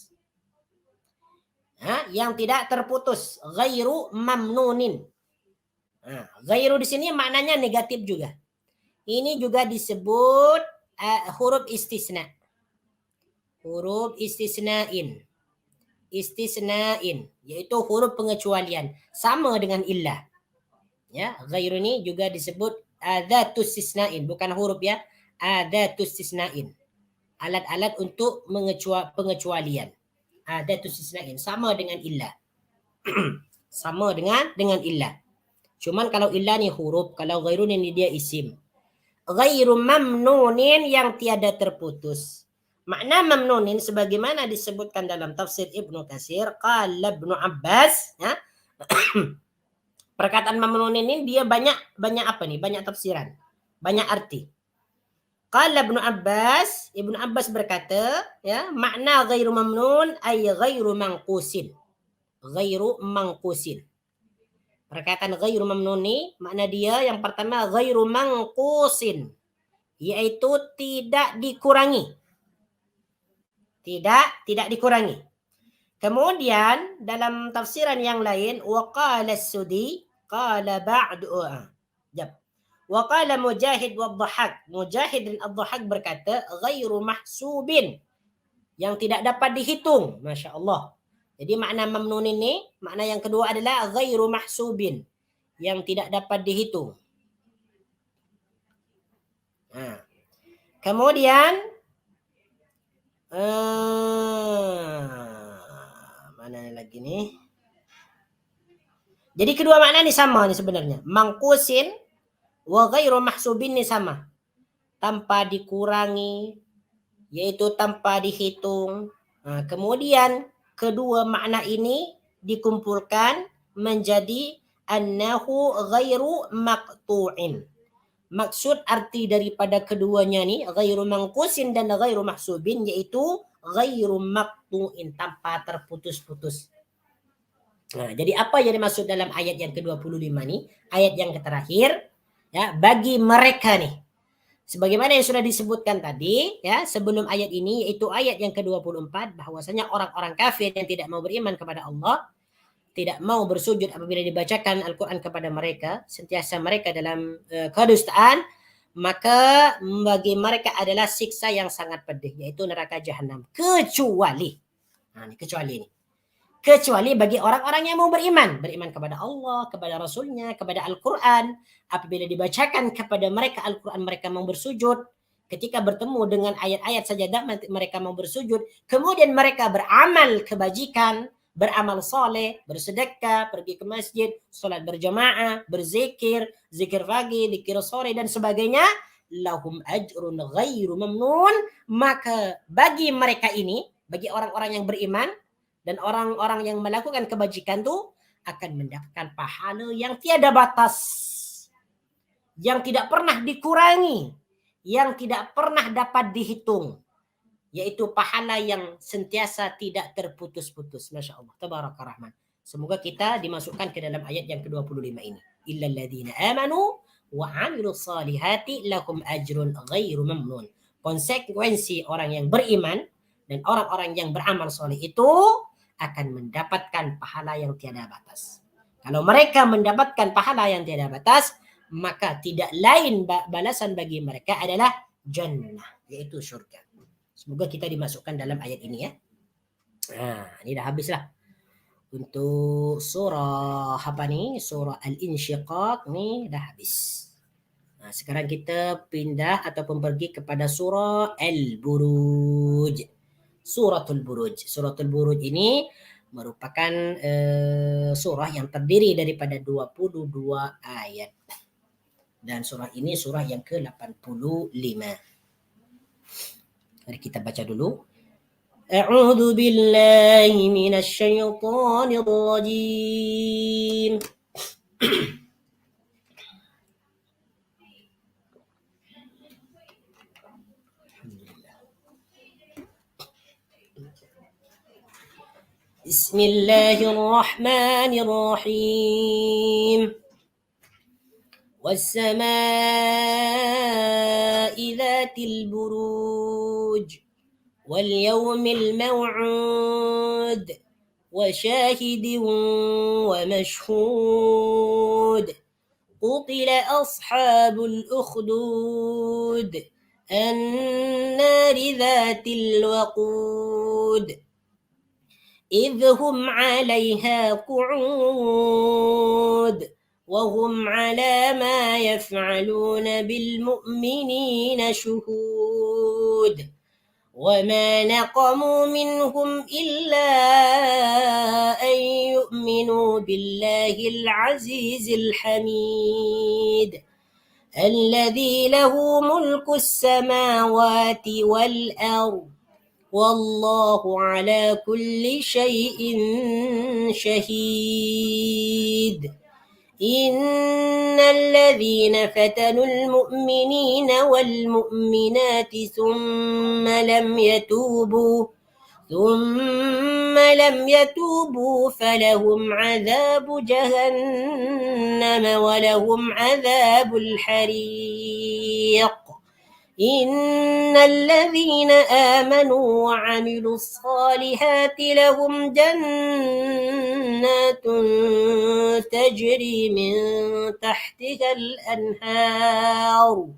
Yang tidak terputus. Ghairu mamnunin. Ghairu di sini maknanya negatif juga. Ini juga disebut huruf istisna. Huruf istisnain. Istisnain yaitu huruf pengecualian sama dengan illah. Ya, ghairu ini juga disebut adzatus istisnain, bukan huruf ya. Adzatus istisnain. Alat-alat untuk pengecualian. Adzatus istisnain sama dengan illah. Sama dengan illah. Cuman kalau illah ni huruf, kalau ghairu ni dia isim. Ghairu mamnunin yang tiada terputus. Makna mamnunin sebagaimana disebutkan dalam tafsir Ibnu Katsir, qala Ibnu Abbas, ya. Perkataan mamnunin ini dia banyak apa nih? Banyak tafsiran, banyak arti. Qala Ibnu Abbas berkata, ya, makna ghairu mamnun ay ghairu manqusin. Ghairu manqusin. Perkataan ghairu mamnun ini makna dia yang pertama ghairu manqusin, yaitu tidak dikurangi. Tidak dikurangi. Kemudian dalam tafsiran yang lain, waqala as-Sudi qala ba'du. Waqala Mujahid wa Dhahak. Mujahid dan Ad-Dhahak berkata ghairu mahsubin, yang tidak dapat dihitung. Masya Allah. Jadi makna mamnun ini, makna yang kedua adalah ghairu mahsubin, yang tidak dapat dihitung. Kemudian mana lagi nih? Jadi kedua makna ini sama nih sebenarnya. Mangkusin wa ghairu mahsubin ini sama. Tanpa dikurangi, yaitu tanpa dihitung. Kemudian kedua makna ini dikumpulkan menjadi annahu ghairu maqtu'in. Maksud arti daripada keduanya ni ghairu mangkusin dan ghairu mahsubin, yaitu ghairu maqtu'in, tanpa terputus-putus. Jadi apa yang dimaksud dalam ayat yang ke-25 ni, ayat yang terakhir, ya, bagi mereka nih, sebagaimana yang sudah disebutkan tadi, ya, sebelum ayat ini, yaitu ayat yang ke-24, bahwasanya orang-orang kafir yang tidak mau beriman kepada Allah, tidak mau bersujud apabila dibacakan Al-Quran kepada mereka, sentiasa mereka dalam kedustaan, maka bagi mereka adalah siksa yang sangat pedih, yaitu neraka jahanam. Kecuali bagi orang-orang yang mau beriman kepada Allah, kepada Rasulnya, kepada Al-Quran. Apabila dibacakan kepada mereka Al-Quran, mereka mau bersujud. Ketika bertemu dengan ayat-ayat sajadah, mereka mau bersujud. Kemudian mereka beramal kebajikan, beramal soleh, bersedekah, pergi ke masjid, solat berjamaah, berzikir, zikir pagi, zikir sore dan sebagainya, lahum ajrun ghairu mamnun. Maka bagi mereka ini, bagi orang-orang yang beriman dan orang-orang yang melakukan kebajikan itu, akan mendapatkan pahala yang tiada batas, yang tidak pernah dikurangi, yang tidak pernah dapat dihitung, yaitu pahala yang sentiasa tidak terputus-putus. Masya Allah, tabaraka rahman. Semoga kita dimasukkan ke dalam ayat yang ke-25 ini. Illal ladzina amanu wa 'amilus salihati lahum ajrun ghairu mamnun. Konsekuensi orang yang beriman dan orang-orang yang beramal soleh itu akan mendapatkan pahala yang tiada batas. Kalau mereka mendapatkan pahala yang tiada batas, maka tidak lain balasan bagi mereka adalah jannah, yaitu surga. Semoga kita dimasukkan dalam ayat ini, ya. Ini dah habislah untuk surah surah Al-Insyiqaq ni dah habis. Sekarang kita pindah ataupun pergi kepada surah Al-Buruj. Suratul Buruj ini merupakan surah yang terdiri daripada 22 ayat. Dan surah ini surah yang ke-85. Mari kita baca dulu. A'udzu billahi minasy syaithanir rajim. Bismillahirrahmanirrahim. والسماء ذات البروج واليوم الموعود وشاهد ومشهود قتل أصحاب الأخدود النار ذات الوقود إذ هم عليها قعود وهم على ما يفعلون بالمؤمنين شهود وما نقموا منهم إلا أن يؤمنوا بالله العزيز الحميد الذي له ملك السماوات والأرض والله على كل شيء شهيد إن الذين فتنوا المؤمنين والمؤمنات ثم لم يتوبوا فلهم عذاب جهنم ولهم عذاب الحريق Innal ladzina amanu wa 'amilus salihati lahum jannatun tajri min tahtihal anhar.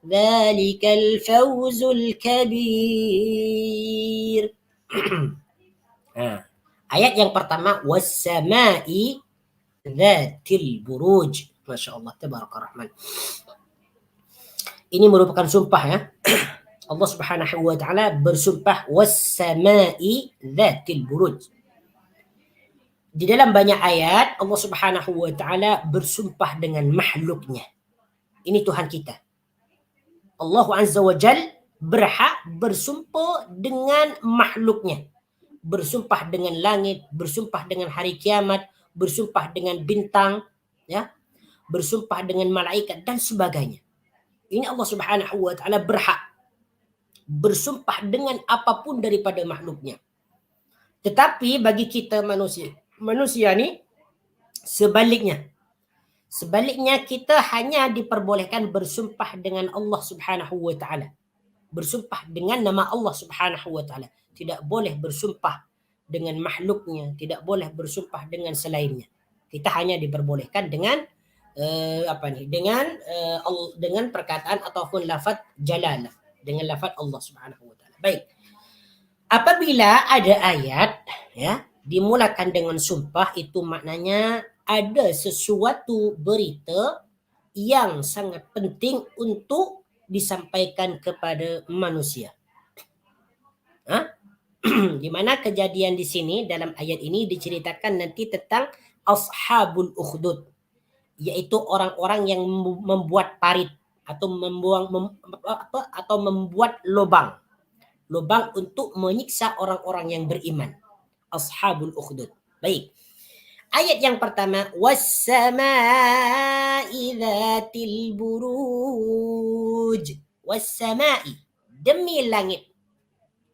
Dzalikal fawzul kabir. Ayat yang pertama, was-sama'i dzatil buruj. Masya Allah, tabaraka rahman. Ini merupakan sumpah ya. Allah Subhanahu wa taala bersumpah was-sama'i dzatil buruj. Di dalam banyak ayat Allah Subhanahu wa taala bersumpah dengan makhluknya. Ini Tuhan kita. Allah Azza wa Jal berhak bersumpah dengan makhluknya. Bersumpah dengan langit, bersumpah dengan hari kiamat, bersumpah dengan bintang, ya, bersumpah dengan malaikat dan sebagainya. Ini Allah Subhanahu wa taala berhak bersumpah dengan apapun daripada makhluknya. Tetapi bagi kita manusia ni sebaliknya. Sebaliknya kita hanya diperbolehkan bersumpah dengan Allah Subhanahu wa taala. Bersumpah dengan nama Allah Subhanahu wa taala. Tidak boleh bersumpah dengan makhluknya, tidak boleh bersumpah dengan selainnya. Kita hanya diperbolehkan dengan dengan perkataan ataupun lafaz jalalah, dengan lafaz Allah Subhanahu wa taala. Baik. Apabila ada ayat ya dimulakan dengan sumpah, itu maknanya ada sesuatu berita yang sangat penting untuk disampaikan kepada manusia. Di mana kejadian di sini dalam ayat ini diceritakan nanti tentang ashabul ukhdud, yaitu orang-orang yang membuat parit atau membuat lubang untuk menyiksa orang-orang yang beriman. Ashabul ukhdud. Baik. Ayat yang pertama, was-sama'i dzatil buruj. Was-sama'i, demi langit.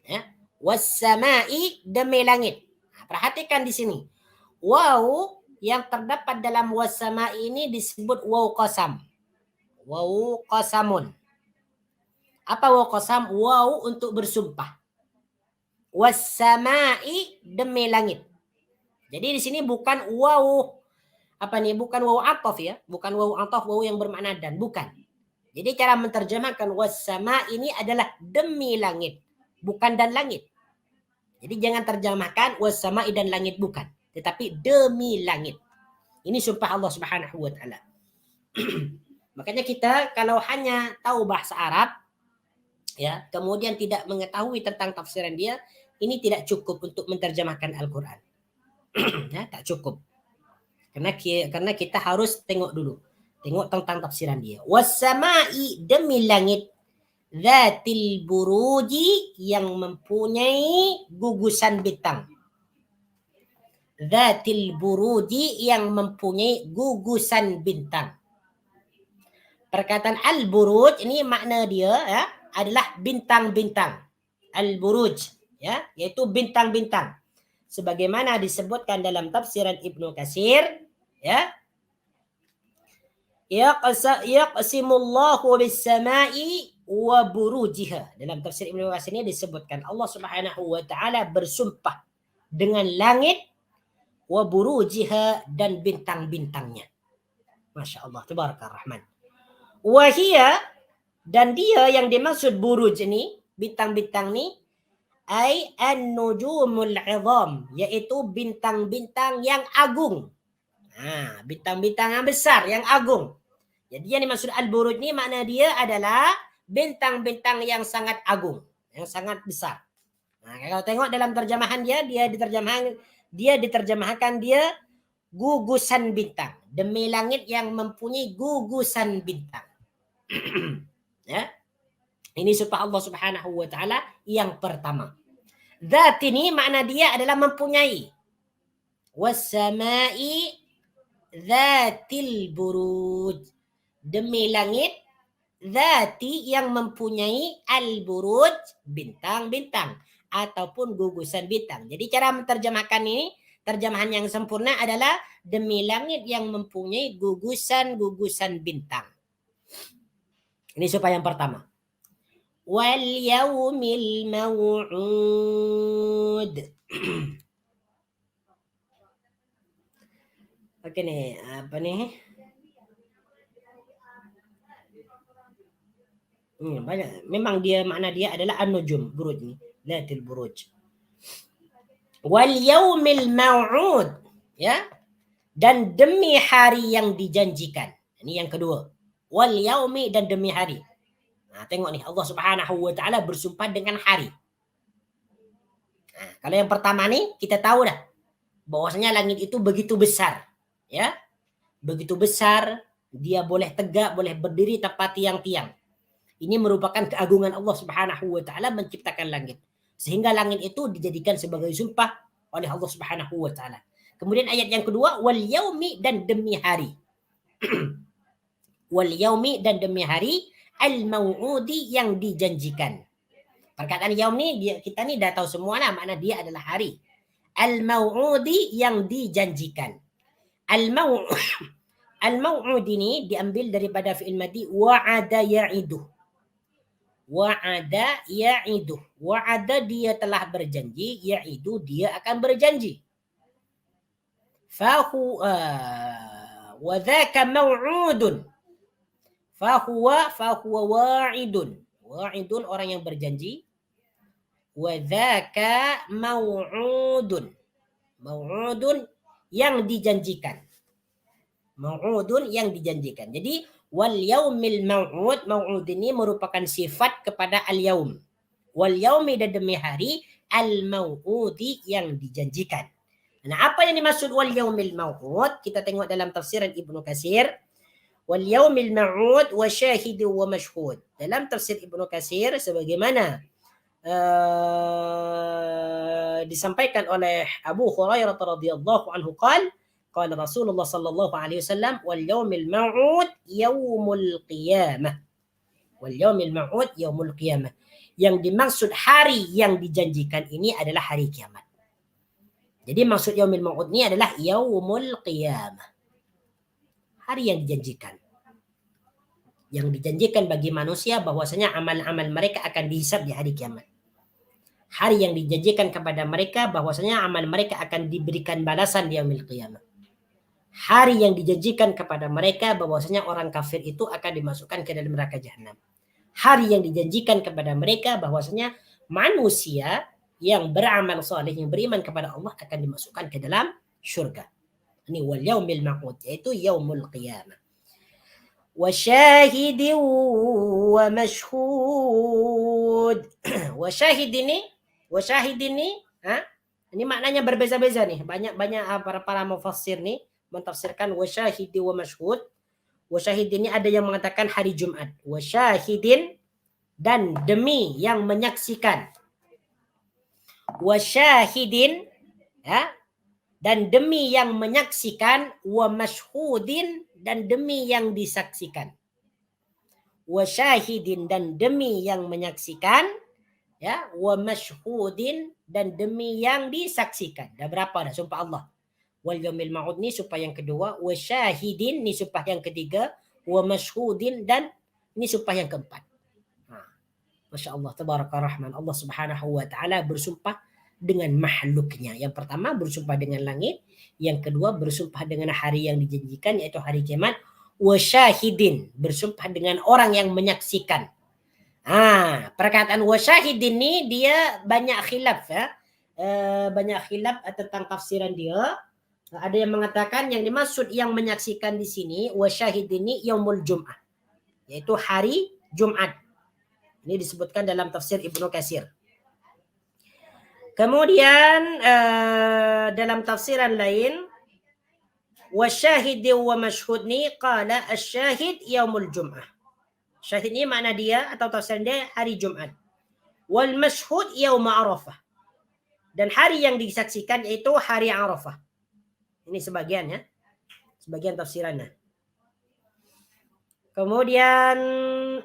Ya. Was-sama'i, demi langit. Perhatikan di sini. Waw yang terdapat dalam was-sama'i ini disebut waw qasam. Waw qasamun. Apa waw qasam? Waw untuk bersumpah. Was-sama'i, demi langit. Jadi di sini bukan waw bukan waw ataf ya, bukan waw ataf, waw yang bermakna dan, bukan. Jadi cara menterjemahkan was-sama ini adalah demi langit, bukan dan langit. Jadi jangan terjemahkan was-sama dan langit, bukan, tetapi demi langit. Ini sumpah Allah Subhanahu wa taala. Makanya kita kalau hanya tahu bahasa Arab ya, kemudian tidak mengetahui tentang tafsiran dia, ini tidak cukup untuk menterjemahkan Al-Qur'an. Ya, tak cukup. Karena kita harus tengok dulu. Tengok tentang tafsiran dia. Was-sama'i, demi langit. Dzatil buruji, yang mempunyai gugusan bintang. Dzatil buruji, yang mempunyai gugusan bintang. Perkataan al-buruj ini makna dia ya, adalah bintang-bintang. Al-buruj ya, yaitu bintang-bintang. Sebagaimana disebutkan dalam tafsiran Ibnu Katsir ya, yaqsimullahu bis-sama'i wa burujiha. Dalam tafsir Ibnu Katsir ini disebutkan Allah Subhanahu wa taala bersumpah dengan langit, wa burujiha, dan bintang-bintangnya. Masya Allah, tabaraka rahman. Wahia, dan dia yang dimaksud buruj ini, bintang-bintang ini, ay an-nujumul 'idham, yaitu bintang-bintang yang agung. Bintang-bintang yang besar, yang agung. Jadi yang dimaksud al-buruj ini makna dia adalah bintang-bintang yang sangat agung, yang sangat besar. Kalau tengok dalam terjemahan dia diterjemahkan gugusan bintang. Demi langit yang mempunyai gugusan bintang. Ya. Ini sumpah Allah Subhanahu wa taala yang pertama. Dzat ini makna dia adalah mempunyai. Was-sama'i dzatil buruj. Demi langit dzati yang mempunyai al-buruj, bintang-bintang ataupun gugusan bintang. Jadi cara menterjemahkan ini, terjemahan yang sempurna adalah demi langit yang mempunyai gugusan-gugusan bintang. Ini sumpah yang pertama. wal yaumil maw'ud. Oke nih, apa nih? Banyak. Memang makna dia adalah an-nujum, buruj nih. Latil buruj. Wal yaumil maw'ud, ya. Dan demi hari yang dijanjikan. Ini yang kedua. Wal yaumi, dan demi hari. Nah, tengok nih, Allah Subhanahu wa taala bersumpah dengan hari. Nah, kalau yang pertama nih kita tahu dah bahwasanya langit itu begitu besar, ya. Begitu besar, dia boleh tegak, boleh berdiri tanpa tiang-tiang. Ini merupakan keagungan Allah Subhanahu wa taala menciptakan langit. Sehingga langit itu dijadikan sebagai sumpah oleh Allah Subhanahu wa taala. Kemudian ayat yang kedua, wal yaumi, dan demi hari. Wal yaumi, dan demi hari, al mau'udi, yang dijanjikan. Perkataan yaum ni kita ni dah tahu semua lah makna dia adalah hari. Al mau'udi, yang dijanjikan. Al mau'ud ini diambil daripada fi'il madi wa'ada ya'idu. Wa'ada ya'idu. Wa'ada, dia telah berjanji, ya'idu, dia akan berjanji. Wa dhaka mau'udun. Fahuwa wa'idun. Wa'idun, orang yang berjanji. Wa dhaka mau'udun. Mau'udun, yang dijanjikan. Mau'udun, yang dijanjikan. Jadi wal yaumil mau'ud, mau'ud ini merupakan sifat kepada al yaum. Wal yaumi, dan demi hari, al mau'udi, yang dijanjikan. Nah, apa yang dimaksud wal yaumil mau'ud? Kita tengok dalam tafsiran Ibnu Katsir. Wal yaumil mau'ud wa syahidun wa mashhud. Dalam tafsir Ibnu Katsir sebagaimana disampaikan oleh Abu Hurairah radhiyallahu anhu qala Rasulullah sallallahu alaihi wasallam wal yaumil mau'ud yaumul qiyamah. Wal yaumil mau'ud yaumul qiyamah. Yang dimaksud hari yang dijanjikan ini adalah hari kiamat. Jadi maksud yaumil mau'ud ini adalah yaumul qiyamah. Hari yang dijanjikan. Yang dijanjikan bagi manusia bahwasanya amal-amal mereka akan dihisab di hari kiamat. Hari yang dijanjikan kepada mereka bahwasanya amal mereka akan diberikan balasan di yaumil qiyamah. Hari yang dijanjikan kepada mereka bahwasanya orang kafir itu akan dimasukkan ke dalam neraka jahanam. Hari yang dijanjikan kepada mereka bahwasanya manusia yang beramal saleh, yang beriman kepada Allah akan dimasukkan ke dalam syurga. Ini wal yaumil ma'ud, yaitu yaumul qiyamah. Wa syahidin wa mashhud. Wa syahid ini, ini maknanya berbeza-beza nih. Banyak para mufassir nih mentafsirkan wa syahidi wa mashhud. Wa syahid ini ada yang mengatakan hari Jumat. Wa syahidin, dan demi yang menyaksikan. Wa syahidin, ya, dan demi yang menyaksikan. Wa mashhudin, dan demi yang disaksikan. Wa syahidin, dan demi yang menyaksikan, ya, wa mashhudin, dan demi yang disaksikan. Dah berapa dah sumpah Allah? Wal yaumil ma'ud ni sumpah yang kedua, wa syahidin ni sumpah yang ketiga, wa mashhudin, dan ni sumpah yang keempat. Masya Allah, tabaraka rahman. Allah Subhanahu wa taala bersumpah dengan makhluknya. Yang pertama bersumpah dengan langit, yang kedua bersumpah dengan hari yang dijanjikan yaitu hari kiamat. Wa syahidin, bersumpah dengan orang yang menyaksikan. Perkataan wa syahidin ni dia banyak khilaf, ya. Banyak khilaf tentang tafsiran dia. Ada yang mengatakan yang dimaksud yang menyaksikan di sini wa syahidin ni yaumul Jum'ah, yaitu hari Jumat. Ini disebutkan dalam tafsir Ibnu Katsir. Kemudian dalam tafsiran lain wa syahidi wa mashhud ni qala asy-syahid yaumul Jum'ah. Syahid ni makna dia atau tafsiran dia hari Jumat. Wal mashhud yaum Arafah. Dan hari yang disaksikan yaitu hari Arafah. Ini sebagian, ya. Sebagian tafsirannya. Kemudian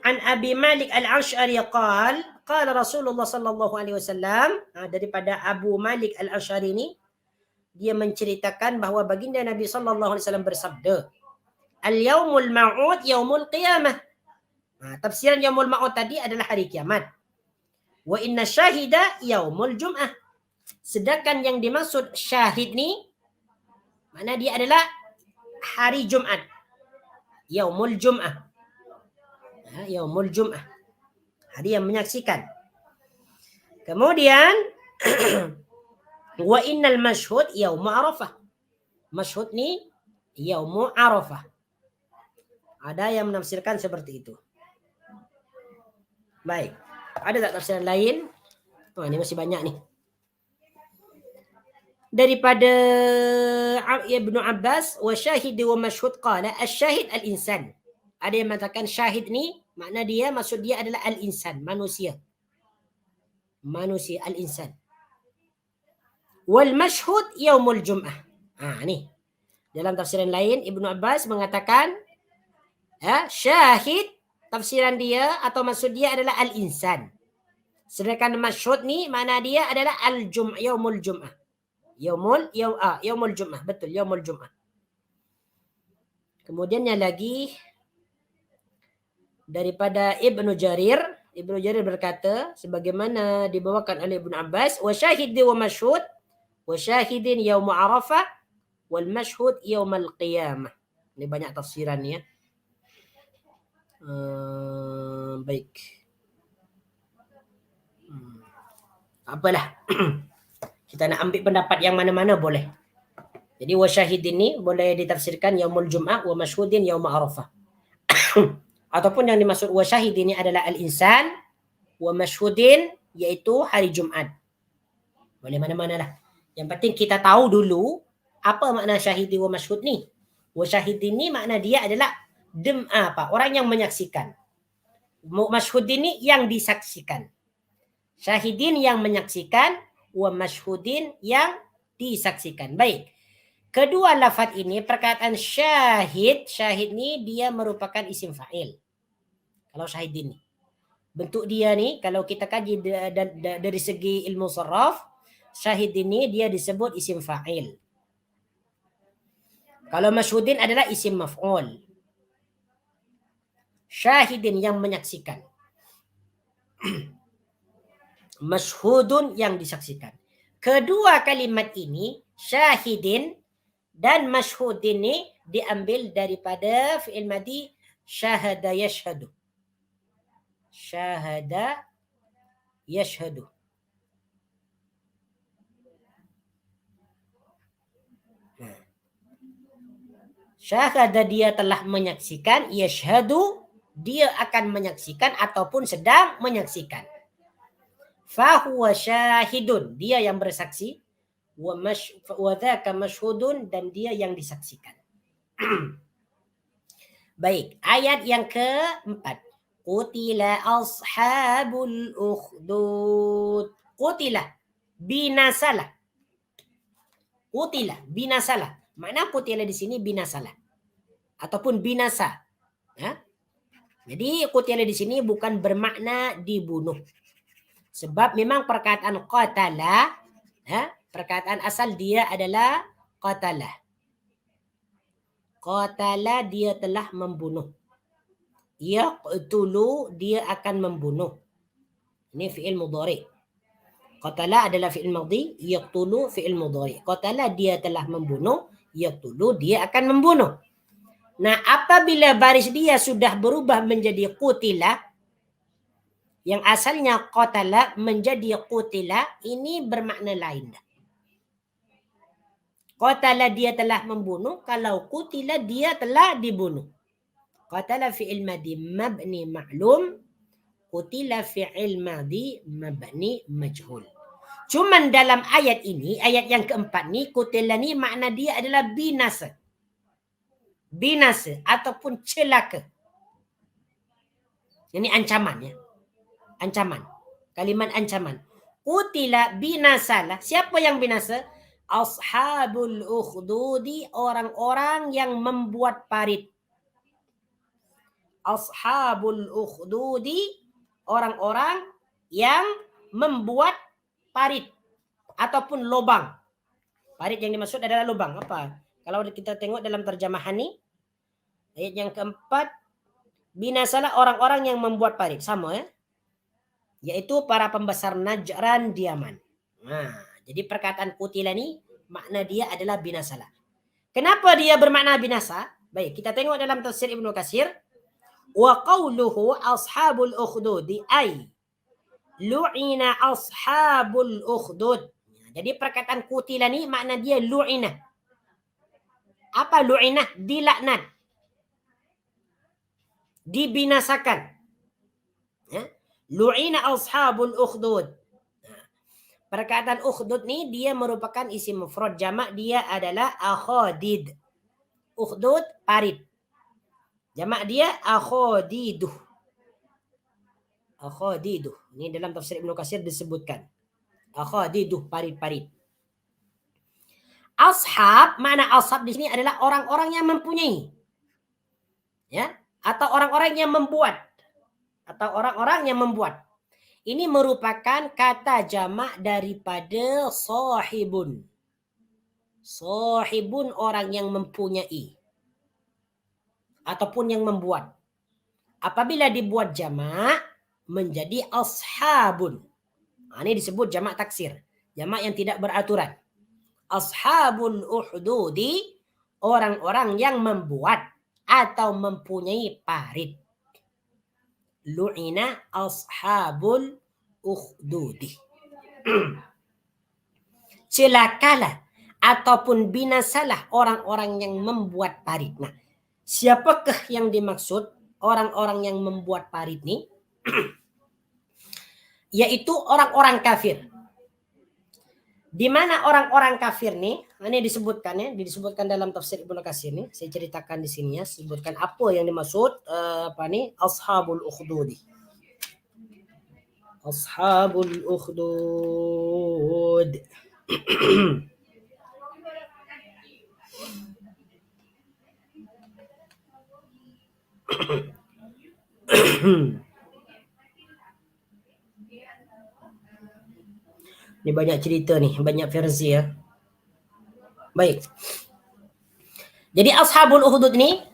an Abi Malik Al-Asy'ari qala Rasulullah sallallahu alaihi wasallam, daripada Abu Malik Al-Asy'ari ini dia menceritakan bahawa baginda Nabi sallallahu alaihi wasallam bersabda, al-yaumul ma'ud yaumul qiyamah. Tafsiran yaumul ma'ud tadi adalah hari kiamat. Wa inna syahida yaumul jum'ah. Sedangkan yang dimaksud syahid ni, mana dia adalah hari Jumat. Yaumul jum'ah. Yaumul jum'ah. Hari yang menyaksikan. Kemudian, wa innal mashhud yaumu arafah. Mashhud ni yaumu arafah. Ada yang menafsirkan seperti itu. Baik. Ada tak tafsiran lain? Ini masih banyak nih. Daripada Ibnu Abbas, wa syahid wa mashhud qala asy-syahid al-insan. Ada yang mengatakan syahid ni makna dia, maksud dia adalah al-insan, manusia. Manusia, al-insan. Wal mashhud yaumul jum'ah. Ni. Dalam tafsiran lain Ibnu Abbas mengatakan syahid tafsiran dia atau maksud dia adalah al-insan. Sedangkan mashhud ni makna dia adalah yaumul jum'ah. Yaumul jum'ah. Betul, yaumul jum'ah. Kemudian yang lagi daripada Ibnu Jarir berkata sebagaimana dibawakan oleh Ibnu Abbas, wa syahid wa mashhud wa syahidin yaum arafah wal mashhud yaumul qiyamah. Ini banyak tafsiran ya. Baik. Apalah. Kita nak ambil pendapat yang mana-mana boleh. Jadi wa syahidin ni boleh ditafsirkan yaumul jum'ah wa mashhudin yaum arafah. Ataupun yang dimaksud wa syahidin ni adalah al-insan, wa mashhudin iaitu hari Jumat. Boleh mana-mana lah. Yang penting kita tahu dulu apa makna syahidi wa mashhud ni. Wa syahidin ni makna dia adalah orang yang menyaksikan. Mashhudin ni yang disaksikan. Syahidin yang menyaksikan, wa mashhudin yang disaksikan. Baik. Kedua lafaz ini perkataan syahid ni dia merupakan isim fa'il. Kalau syahidin ni. Bentuk dia ni kalau kita kaji dari segi ilmu saraf, syahidin ni dia disebut isim fa'il. Kalau mashhudin adalah isim maf'ul. Syahidin yang menyaksikan. Mashhudun yang disaksikan. Kedua kalimat ini, syahidin dan mashhudin ini diambil daripada fi'il madi syahada yashhadu. Syahada yashhadu. Syahada dia telah menyaksikan, yashhadu dia akan menyaksikan ataupun sedang menyaksikan. Fahuwa syahidun, dia yang bersaksi. Wa dzaka mashhudun, dan dia yang disaksikan. Baik, ayat yang keempat. Qutila ashabul ukhdud. Qutila, binasalah. Qutila, binasalah. Makna qutila di sini binasalah. Ataupun binasa. Jadi qutila di sini bukan bermakna dibunuh. Sebab memang perkataan qatala, perkataan asal dia adalah qatala. Qatala dia telah membunuh. Yaqtulu dia akan membunuh. Ini fi'il mudhari'. Qatala adalah fi'il madhi, yaqtulu fi'il mudhari'. Qatala dia telah membunuh, yaqtulu dia akan membunuh. Nah, apabila baris dia sudah berubah menjadi qutila, yang asalnya qatala menjadi qutila, ini bermakna lain. Qatala dia telah membunuh, kalau qutila dia telah dibunuh. Qatala fi'il madi mabni ma'lum, qutila fi'il madi mabni majhul. Cuman dalam ayat ini, ayat yang keempat ni, qutila ni makna dia adalah binasa. Binasa ataupun celaka. Ini ancaman ya. Ancaman. Kalimat ancaman. Qutila binasalah. Siapa yang binasa? Ashabul ukhdudi, orang-orang yang membuat parit. Ashabul ukhdudi, orang-orang yang membuat parit ataupun lubang. Parit yang dimaksud adalah lubang. Apa? Kalau kita tengok dalam terjemahan ni, ayat yang keempat, Binasalah orang-orang yang membuat parit. Sama ya. Yaitu para pembesar Najran di Yaman. Nah, jadi perkataan kutila ini makna dia adalah binasalah. Kenapa dia bermakna binasa? Baik, kita tengok dalam tafsir Ibnu Katsir. Wa qawluhu ashabul ukhdudi ay lu'ina ashabul ukhdud. Jadi perkataan kutila ni makna dia lu'ina. Apa lu'ina? Dilaknat. Dibinasakan. Ya? Lu'ina ashabul ukhdud. Perkataan ukhdud ni dia merupakan isim mufrad, jamak dia adalah akhadid. Ukhdud parit. Jamak dia akhadiduh. Akhadiduh. Ini dalam tafsir Ibnu Katsir disebutkan. Akhadiduh parit-parit. Ashab, makna ashab di sini adalah orang-orang yang mempunyai. Ya, atau orang-orang yang membuat. Atau orang-orang yang membuat. Ini merupakan kata jamak daripada sahibun. Sahibun orang yang mempunyai. Ataupun yang membuat. Apabila dibuat jamak, menjadi ashabun. Ini disebut jamak taksir. Jamak yang tidak beraturan. Ashabul uhdudi, orang-orang yang membuat atau mempunyai parit. Lu'ina ashabul ukhdudi. Celakalah ataupun binasalah orang-orang yang membuat parit. Nah, siapakah yang dimaksud orang-orang yang membuat parit ini? Yaitu orang-orang kafir. Di mana orang-orang kafir nih, ini disebutkan ya, disebutkan dalam tafsir Ibnu Katsir nih. Saya ceritakan di sini ya, sebutkan apa yang dimaksud ashabul ukhdud. Ashabul ukhdud. Ini banyak cerita nih, banyak versi ya. Baik. Jadi ashabul ukhdud ini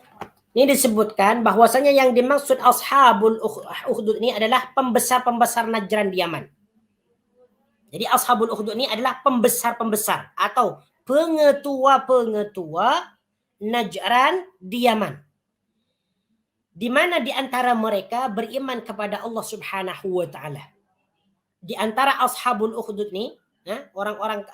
disebutkan bahwasanya yang dimaksud ashabul ukhdud ini adalah pembesar-pembesar Najran di Yaman. Jadi ashabul ukhdud ini adalah pembesar-pembesar atau pengetua-pengetua Najran di Yaman. Di mana di antara mereka beriman kepada Allah Subhanahu wa taala. Di antara ashabul ukhdud ni, orang-orang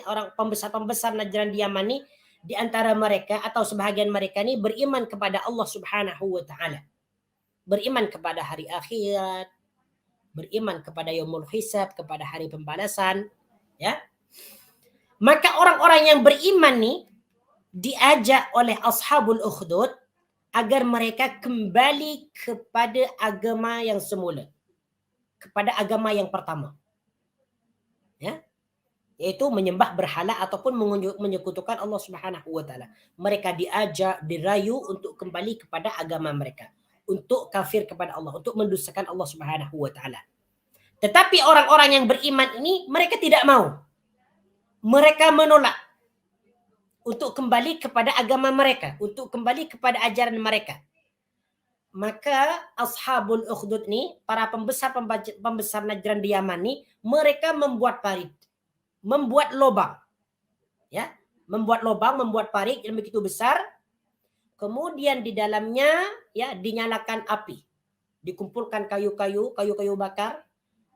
orang pembesar-pembesar Najran di Yaman ni, di antara mereka atau sebahagian mereka ni beriman kepada Allah Subhanahu wa taala. Beriman kepada hari akhirat, beriman kepada yaumul hisab, kepada hari pembalasan, ya. Maka orang-orang yang beriman ni diajak oleh ashabul ukhdud agar mereka kembali kepada agama yang semula. Kepada agama yang pertama. Ya. Yaitu menyembah berhala ataupun menyekutukan Allah Subhanahu wa taala. Mereka diajak, dirayu untuk kembali kepada agama mereka, untuk kafir kepada Allah, untuk mendustakan Allah Subhanahu wa taala. Tetapi orang-orang yang beriman ini mereka tidak mau. Mereka menolak untuk kembali kepada agama mereka, untuk kembali kepada ajaran mereka. Maka ashabul ukhdud ni, para pembesar Najran di Yaman ni, mereka membuat parit, membuat lubang, ya, membuat lubang, membuat parit yang begitu besar. Kemudian di dalamnya, ya, dinyalakan api, dikumpulkan kayu-kayu bakar,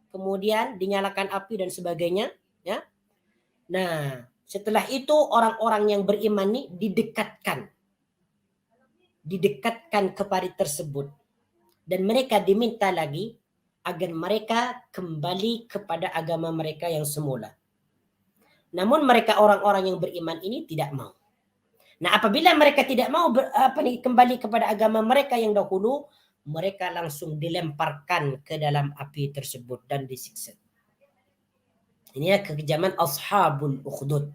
kemudian dinyalakan api dan sebagainya, ya. Nah, setelah itu orang-orang yang beriman ni didekatkan ke parit tersebut, dan mereka diminta lagi agar mereka kembali kepada agama mereka yang semula. Namun mereka orang-orang yang beriman ini tidak mau. Nah, apabila mereka tidak mau kembali kepada agama mereka yang dahulu, mereka langsung dilemparkan ke dalam api tersebut dan disiksa. Inilah kekejaman ashabul ukhdud,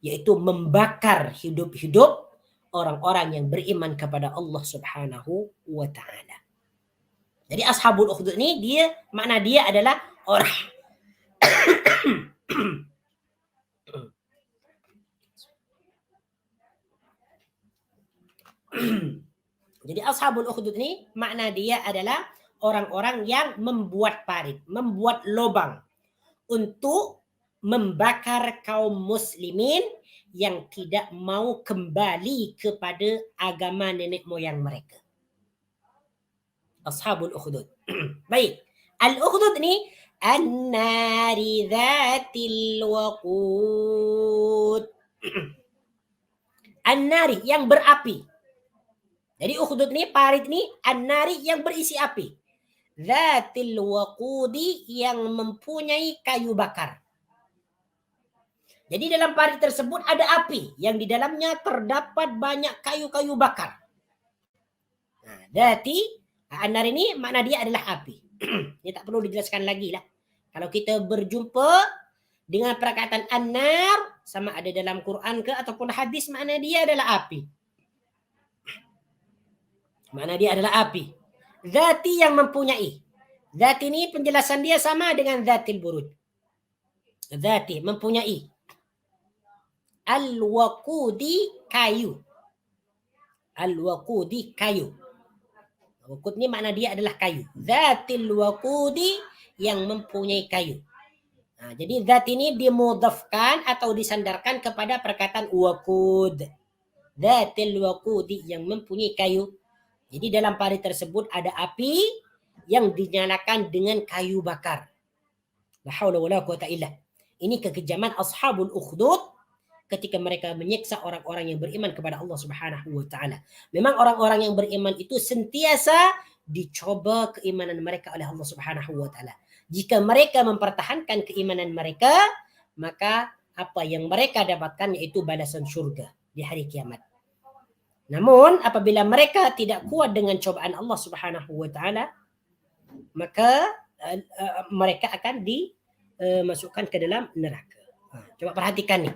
yaitu membakar hidup-hidup orang-orang yang beriman kepada Allah Subhanahu wa taala. Jadi ashabul ukhdud ini makna dia adalah orang Jadi ashabul ukhdud ini makna dia adalah orang-orang yang membuat parit, membuat lubang untuk membakar kaum muslimin yang tidak mau kembali kepada agama nenek moyang mereka. Ashabul ukhdud. Baik. Al-ukhdud ni an-nari dhatil waqud. An-nari yang berapi. Jadi ukhdud ni, parit ni, an-nari yang berisi api. Dhatil waqudi yang mempunyai kayu bakar. Jadi dalam parit tersebut ada api yang di dalamnya terdapat banyak kayu-kayu bakar. Nah, dhati, an-nar ini makna dia adalah api. Ini tak perlu dijelaskan lagi lah. Kalau kita berjumpa dengan perkataan an-nar, sama ada dalam Quran ke ataupun hadis, makna dia adalah api. Makna dia adalah api. Dhati yang mempunyai. Dhati ini penjelasan dia sama dengan dhatil buruj. Dhati mempunyai. Al-waqudi kayu. Al-waqudi kayu. Waqud ni makna dia adalah kayu. Dhatil waqudi yang mempunyai kayu. Nah, jadi dhat ini dimudhafkan atau disandarkan kepada perkataan waqud. Dhatil waqudi yang mempunyai kayu. Jadi dalam parit tersebut ada api yang dinyalakan dengan kayu bakar. La haula wala quwata illa. Ini kekejaman ashabul ukhdud ketika mereka menyiksa orang-orang yang beriman kepada Allah Subhanahu wa taala. Memang orang-orang yang beriman itu sentiasa dicoba keimanan mereka oleh Allah Subhanahu wa taala. Jika mereka mempertahankan keimanan mereka, maka apa yang mereka dapatkan yaitu balasan syurga di hari kiamat. Namun apabila mereka tidak kuat dengan cobaan Allah Subhanahu wa taala, maka mereka akan dimasukkan ke dalam neraka. Coba perhatikan ni.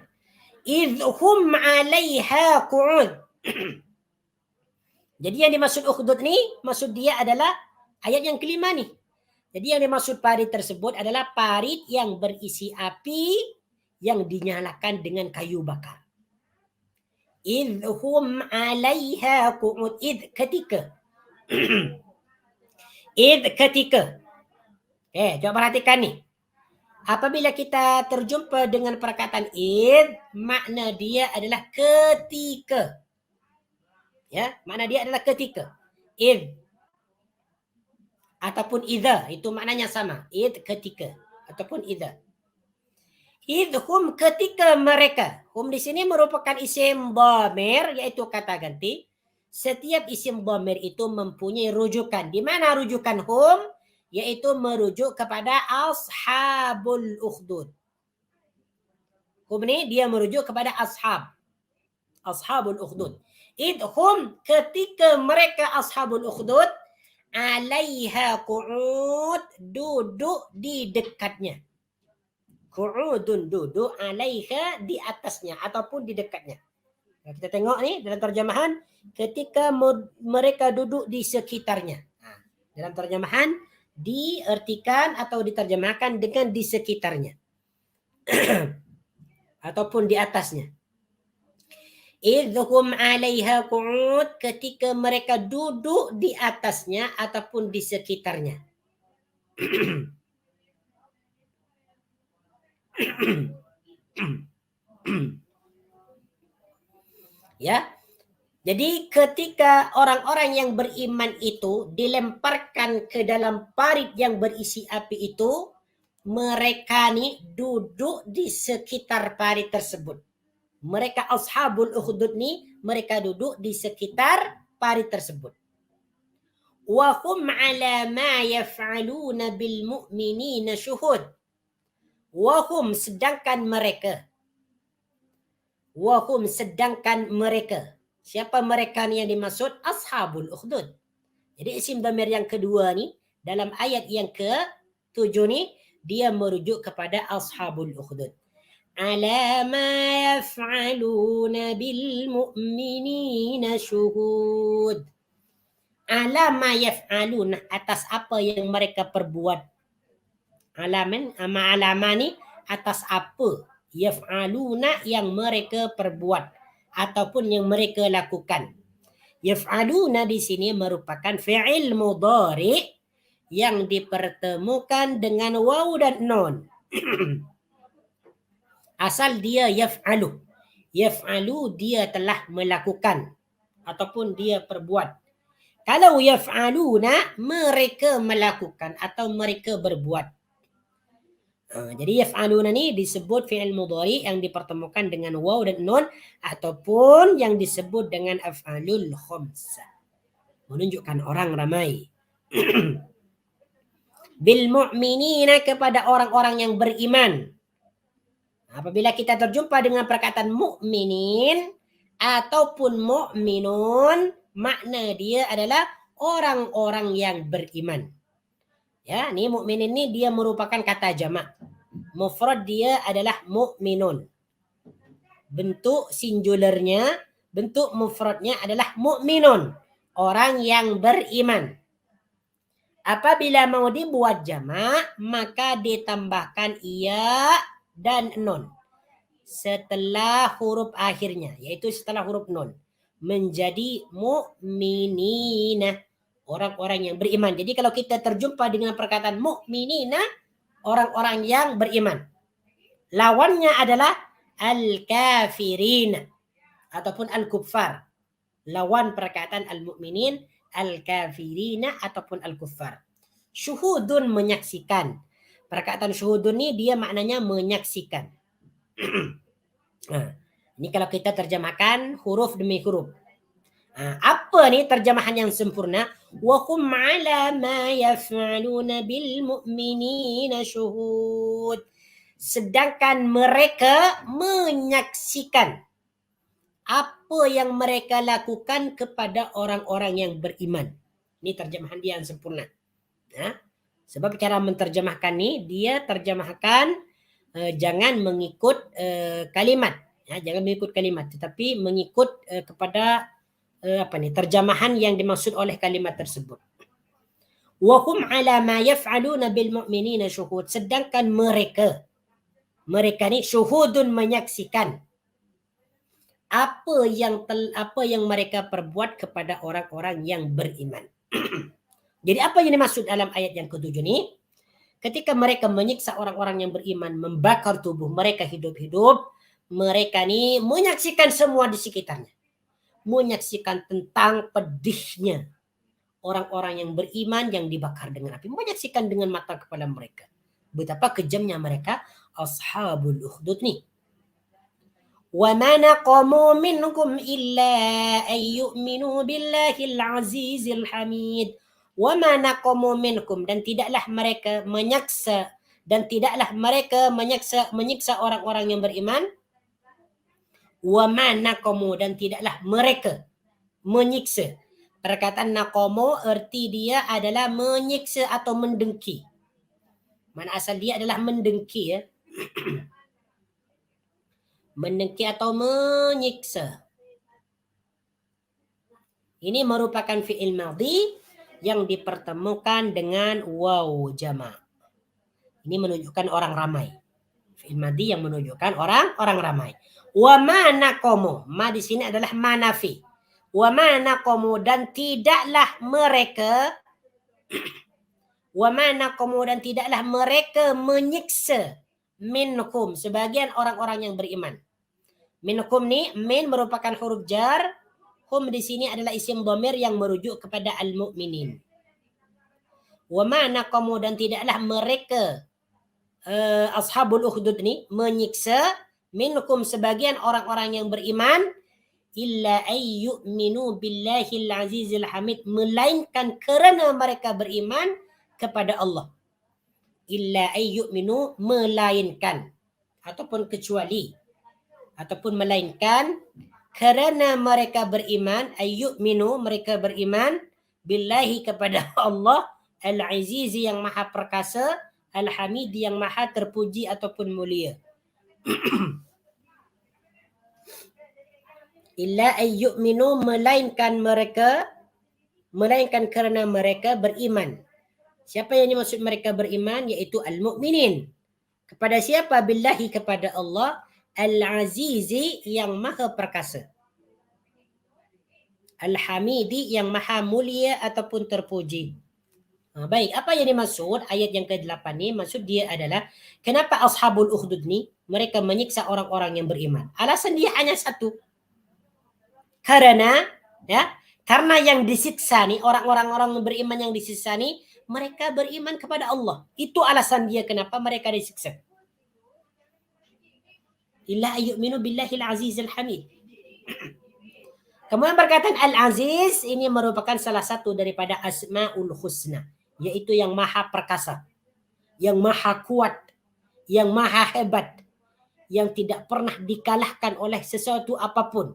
Idhum 'alaiha qu'ud. Jadi yang dimaksud ukhdud ni, maksud dia adalah ayat yang kelima ni. Jadi yang dimaksud parit tersebut adalah parit yang berisi api yang dinyalakan dengan kayu bakar. Idhum 'alaiha qu'ud. Id ketika. Id ketika. Coba perhatikan ni. Apabila kita terjumpa dengan perkataan id, makna dia adalah ketika. Ya, makna dia adalah ketika. Id ataupun idza, itu maknanya sama. Id ketika ataupun idza. Idhum ketika mereka. Hum di sini merupakan isim dhamir, yaitu kata ganti. Setiap isim dhamir itu mempunyai rujukan. Di mana rujukan hum? Yaitu merujuk kepada ashabul ukhdud. Hum ni dia merujuk kepada ashab. Ashabul ukhdud. Idhum ketika mereka ashabul ukhdud, alaiha qu'ud, duduk di dekatnya. Qu'udun, duduk, alaiha di atasnya ataupun di dekatnya. Nah, kita tengok ni dalam terjemahan, ketika mereka duduk di sekitarnya. Nah, dalam terjemahan diartikan atau diterjemahkan dengan di sekitarnya ataupun di atasnya. Idhum 'alaiha qu'ud, ketika mereka duduk di atasnya ataupun di sekitarnya. Ya. Jadi ketika orang-orang yang beriman itu dilemparkan ke dalam parit yang berisi api itu, mereka ni duduk di sekitar parit tersebut. Mereka ashabul ukhdud ni, mereka duduk di sekitar parit tersebut. Wa hum 'ala ma yaf'aluna bil mu'minina syuhud. Wa hum sedangkan mereka. Wa hum sedangkan mereka. Siapa mereka ni yang dimaksud? Ashabul ukhdud. Jadi isim dhamir yang kedua ni, dalam ayat yang ke-7 ni, dia merujuk kepada ashabul ukhdud. Ala ma yaf'aluna bil mu'minina syuhud. Ala ma yaf'aluna, atas apa yang mereka perbuat. Alama ni atas apa. Yaf'aluna yang mereka perbuat ataupun yang mereka lakukan. Yaf'aluna di sini merupakan fi'il mudhari yang dipertemukan dengan waw dan nun. Asal dia yaf'alu. Yaf'alu dia telah melakukan ataupun dia perbuat. Kalau yaf'aluna mereka melakukan atau mereka berbuat. Jadi yaf'aluna ni disebut fi'il mudhari yang dipertemukan dengan waw dan nun ataupun yang disebut dengan af'alul khamsah. Menunjukkan orang ramai. Bil mu'minina kepada orang-orang yang beriman. Apabila kita terjumpa dengan perkataan mu'minin ataupun mu'minun, makna dia adalah orang-orang yang beriman. Ya, ni mukminin ni dia merupakan kata jamak. Mufrad dia adalah mu'minun. Bentuk singularnya, bentuk mufradnya adalah mu'minun, orang yang beriman. Apabila mau dibuat jamak, maka ditambahkan ia dan nun setelah huruf akhirnya, yaitu setelah huruf nun, menjadi mu'minina, orang-orang yang beriman. Jadi kalau kita terjumpa dengan perkataan mu'minina, orang-orang yang beriman, lawannya adalah al-kafirin ataupun al-kuffar. Lawan perkataan al-mu'minin, al-kafirina ataupun al-kuffar. Syuhudun menyaksikan. Perkataan syuhudun ni dia maknanya menyaksikan. Ini kalau kita terjemahkan huruf demi huruf. Apa ni terjemahan yang sempurna? Wa hum ala ma yaf'aluna bil mu'minina syuhud. Sedangkan mereka menyaksikan apa yang mereka lakukan kepada orang-orang yang beriman. Ini terjemahan dia yang sempurna. Sebab cara menterjemahkan ni dia terjemahkan jangan mengikut kalimat. Jangan mengikut kalimat, tetapi mengikut kepada terjemahan yang dimaksud oleh kalimat tersebut. Wa hum ala ma yaf'aluna bil mu'minina syuhud. Sedangkan mereka ni syuhudun menyaksikan apa yang mereka perbuat kepada orang-orang yang beriman. Jadi apa yang dimaksud dalam ayat yang ke-7 ni? Ketika mereka menyiksa orang-orang yang beriman, membakar tubuh mereka hidup-hidup, mereka ni menyaksikan semua di sekitarnya. Menyaksikan tentang pedihnya orang-orang yang beriman yang dibakar dengan api. Menyaksikan dengan mata kepala mereka. Betapa kejamnya mereka ashabul ukhdud ni. Wa ma naqamu minkum illa an yu'minu billahil azizil hamid. Wa ma naqamu minkum, dan tidaklah mereka menyiksa orang-orang yang beriman. Wa ma naqamu, dan tidaklah mereka menyiksa. Perkataan naqamu erti dia adalah menyiksa atau mendengki. Mana asal dia adalah mendengki, ya. Mendengki atau menyiksa. Ini merupakan fi'il madhi yang dipertemukan dengan waw jamak. Ini menunjukkan orang ramai. Fi'il madhi yang menunjukkan orang ramai. Wa ma naqamu, ma di sini adalah manafi. Wa ma naqamu, dan tidaklah mereka menyiksa minkum, sebagian orang-orang yang beriman. Minkum ni, min merupakan huruf jar, hum di sini adalah isim dhamir yang merujuk kepada al-mu'minin. Wa ma naqamu, dan tidaklah mereka ashabul ukhdud ni menyiksa minkum, sebagian orang-orang yang beriman, illa ay yu'minu billahil azizil hamid, melainkan kerana mereka beriman kepada Allah. Illa ay yu'minu, melainkan ataupun kecuali ataupun melainkan kerana mereka beriman, ay yu'minu, mereka beriman, billahi, kepada Allah, al-aziz yang maha perkasa, al-hamid yang maha terpuji ataupun mulia. Illa ay yu'minu, melainkan kerana mereka beriman. Siapa yang dimaksud mereka beriman? Iaitu al-mu'minin. Kepada siapa? Billahi, kepada Allah, al-azizi yang maha perkasa. Al-Hamidi yang maha mulia ataupun terpuji. Baik, apa yang dimaksud ayat yang ke-8 ni? Maksud dia adalah kenapa ashabul ukhdud ni mereka menyiksa orang-orang yang beriman. Alasan dia hanya satu. Karena yang disiksa ni, orang-orang beriman yang disiksa ni, mereka beriman kepada Allah. Itu alasan dia kenapa mereka disiksa. Illa ayyuminu billahil azizil hamid. Kemudian perkataan Al-Aziz ini merupakan salah satu daripada Asma'ul Husna, yaitu yang maha perkasa, yang maha kuat, yang maha hebat, yang tidak pernah dikalahkan oleh sesuatu apapun.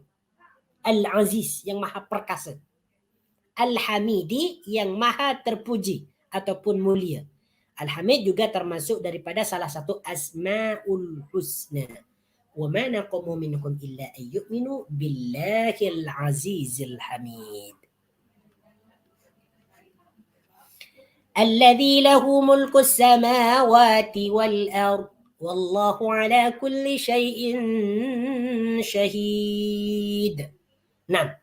Al-Aziz yang maha perkasa. Al-Hamidi yang maha terpuji ataupun mulia. Al-Hamid juga termasuk daripada salah satu Asma'ul Husna. وَمَا نَقَمُوا مِنْهُمْ إِلَّا أَن يُؤْمِنُوا بِاللَّهِ الْعَزِيزِ الْحَمِيدِ الَّذِي لَهُ مُلْكُ السَّمَاوَاتِ وَالْأَرْضِ وَاللَّهُ عَلَى كُلِّ شَيْءٍ شَهِيدٌ. Nah,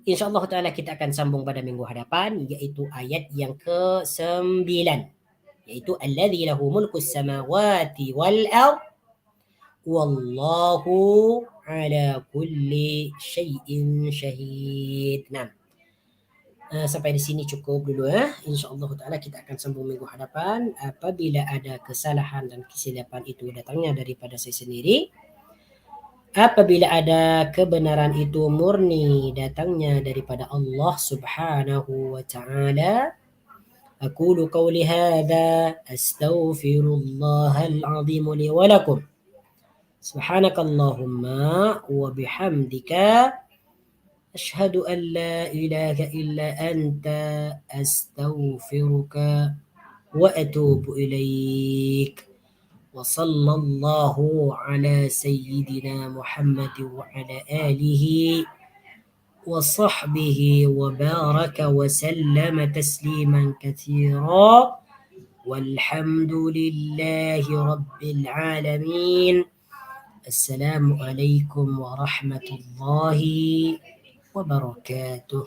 InsyaAllah ta'ala kita akan sambung pada minggu hadapan, iaitu ayat yang ke-9, iaitu alladzi lahu mulkus samawati wal ard wallahu ala kulli syai'in syahid. Nah, sampai di sini cukup dulu InsyaAllah ta'ala kita akan sambung minggu hadapan. Apabila ada kesalahan dan kesilapan itu datangnya daripada saya sendiri. Apabila ada kebenaran itu murni datangnya daripada Allah Subhanahu wa ta'ala. Aqulu qawli hadha astaghfirullahal azim li wa lakum. Subhanakallahumma wa bihamdika ashhadu an la ilaha illa anta astaghfiruka wa atubu ilaik. وصلى الله على سيدنا محمد وعلى آله وصحبه وبارك وسلم تسليما كثيرا والحمد لله رب العالمين. السلام عليكم ورحمة الله وبركاته.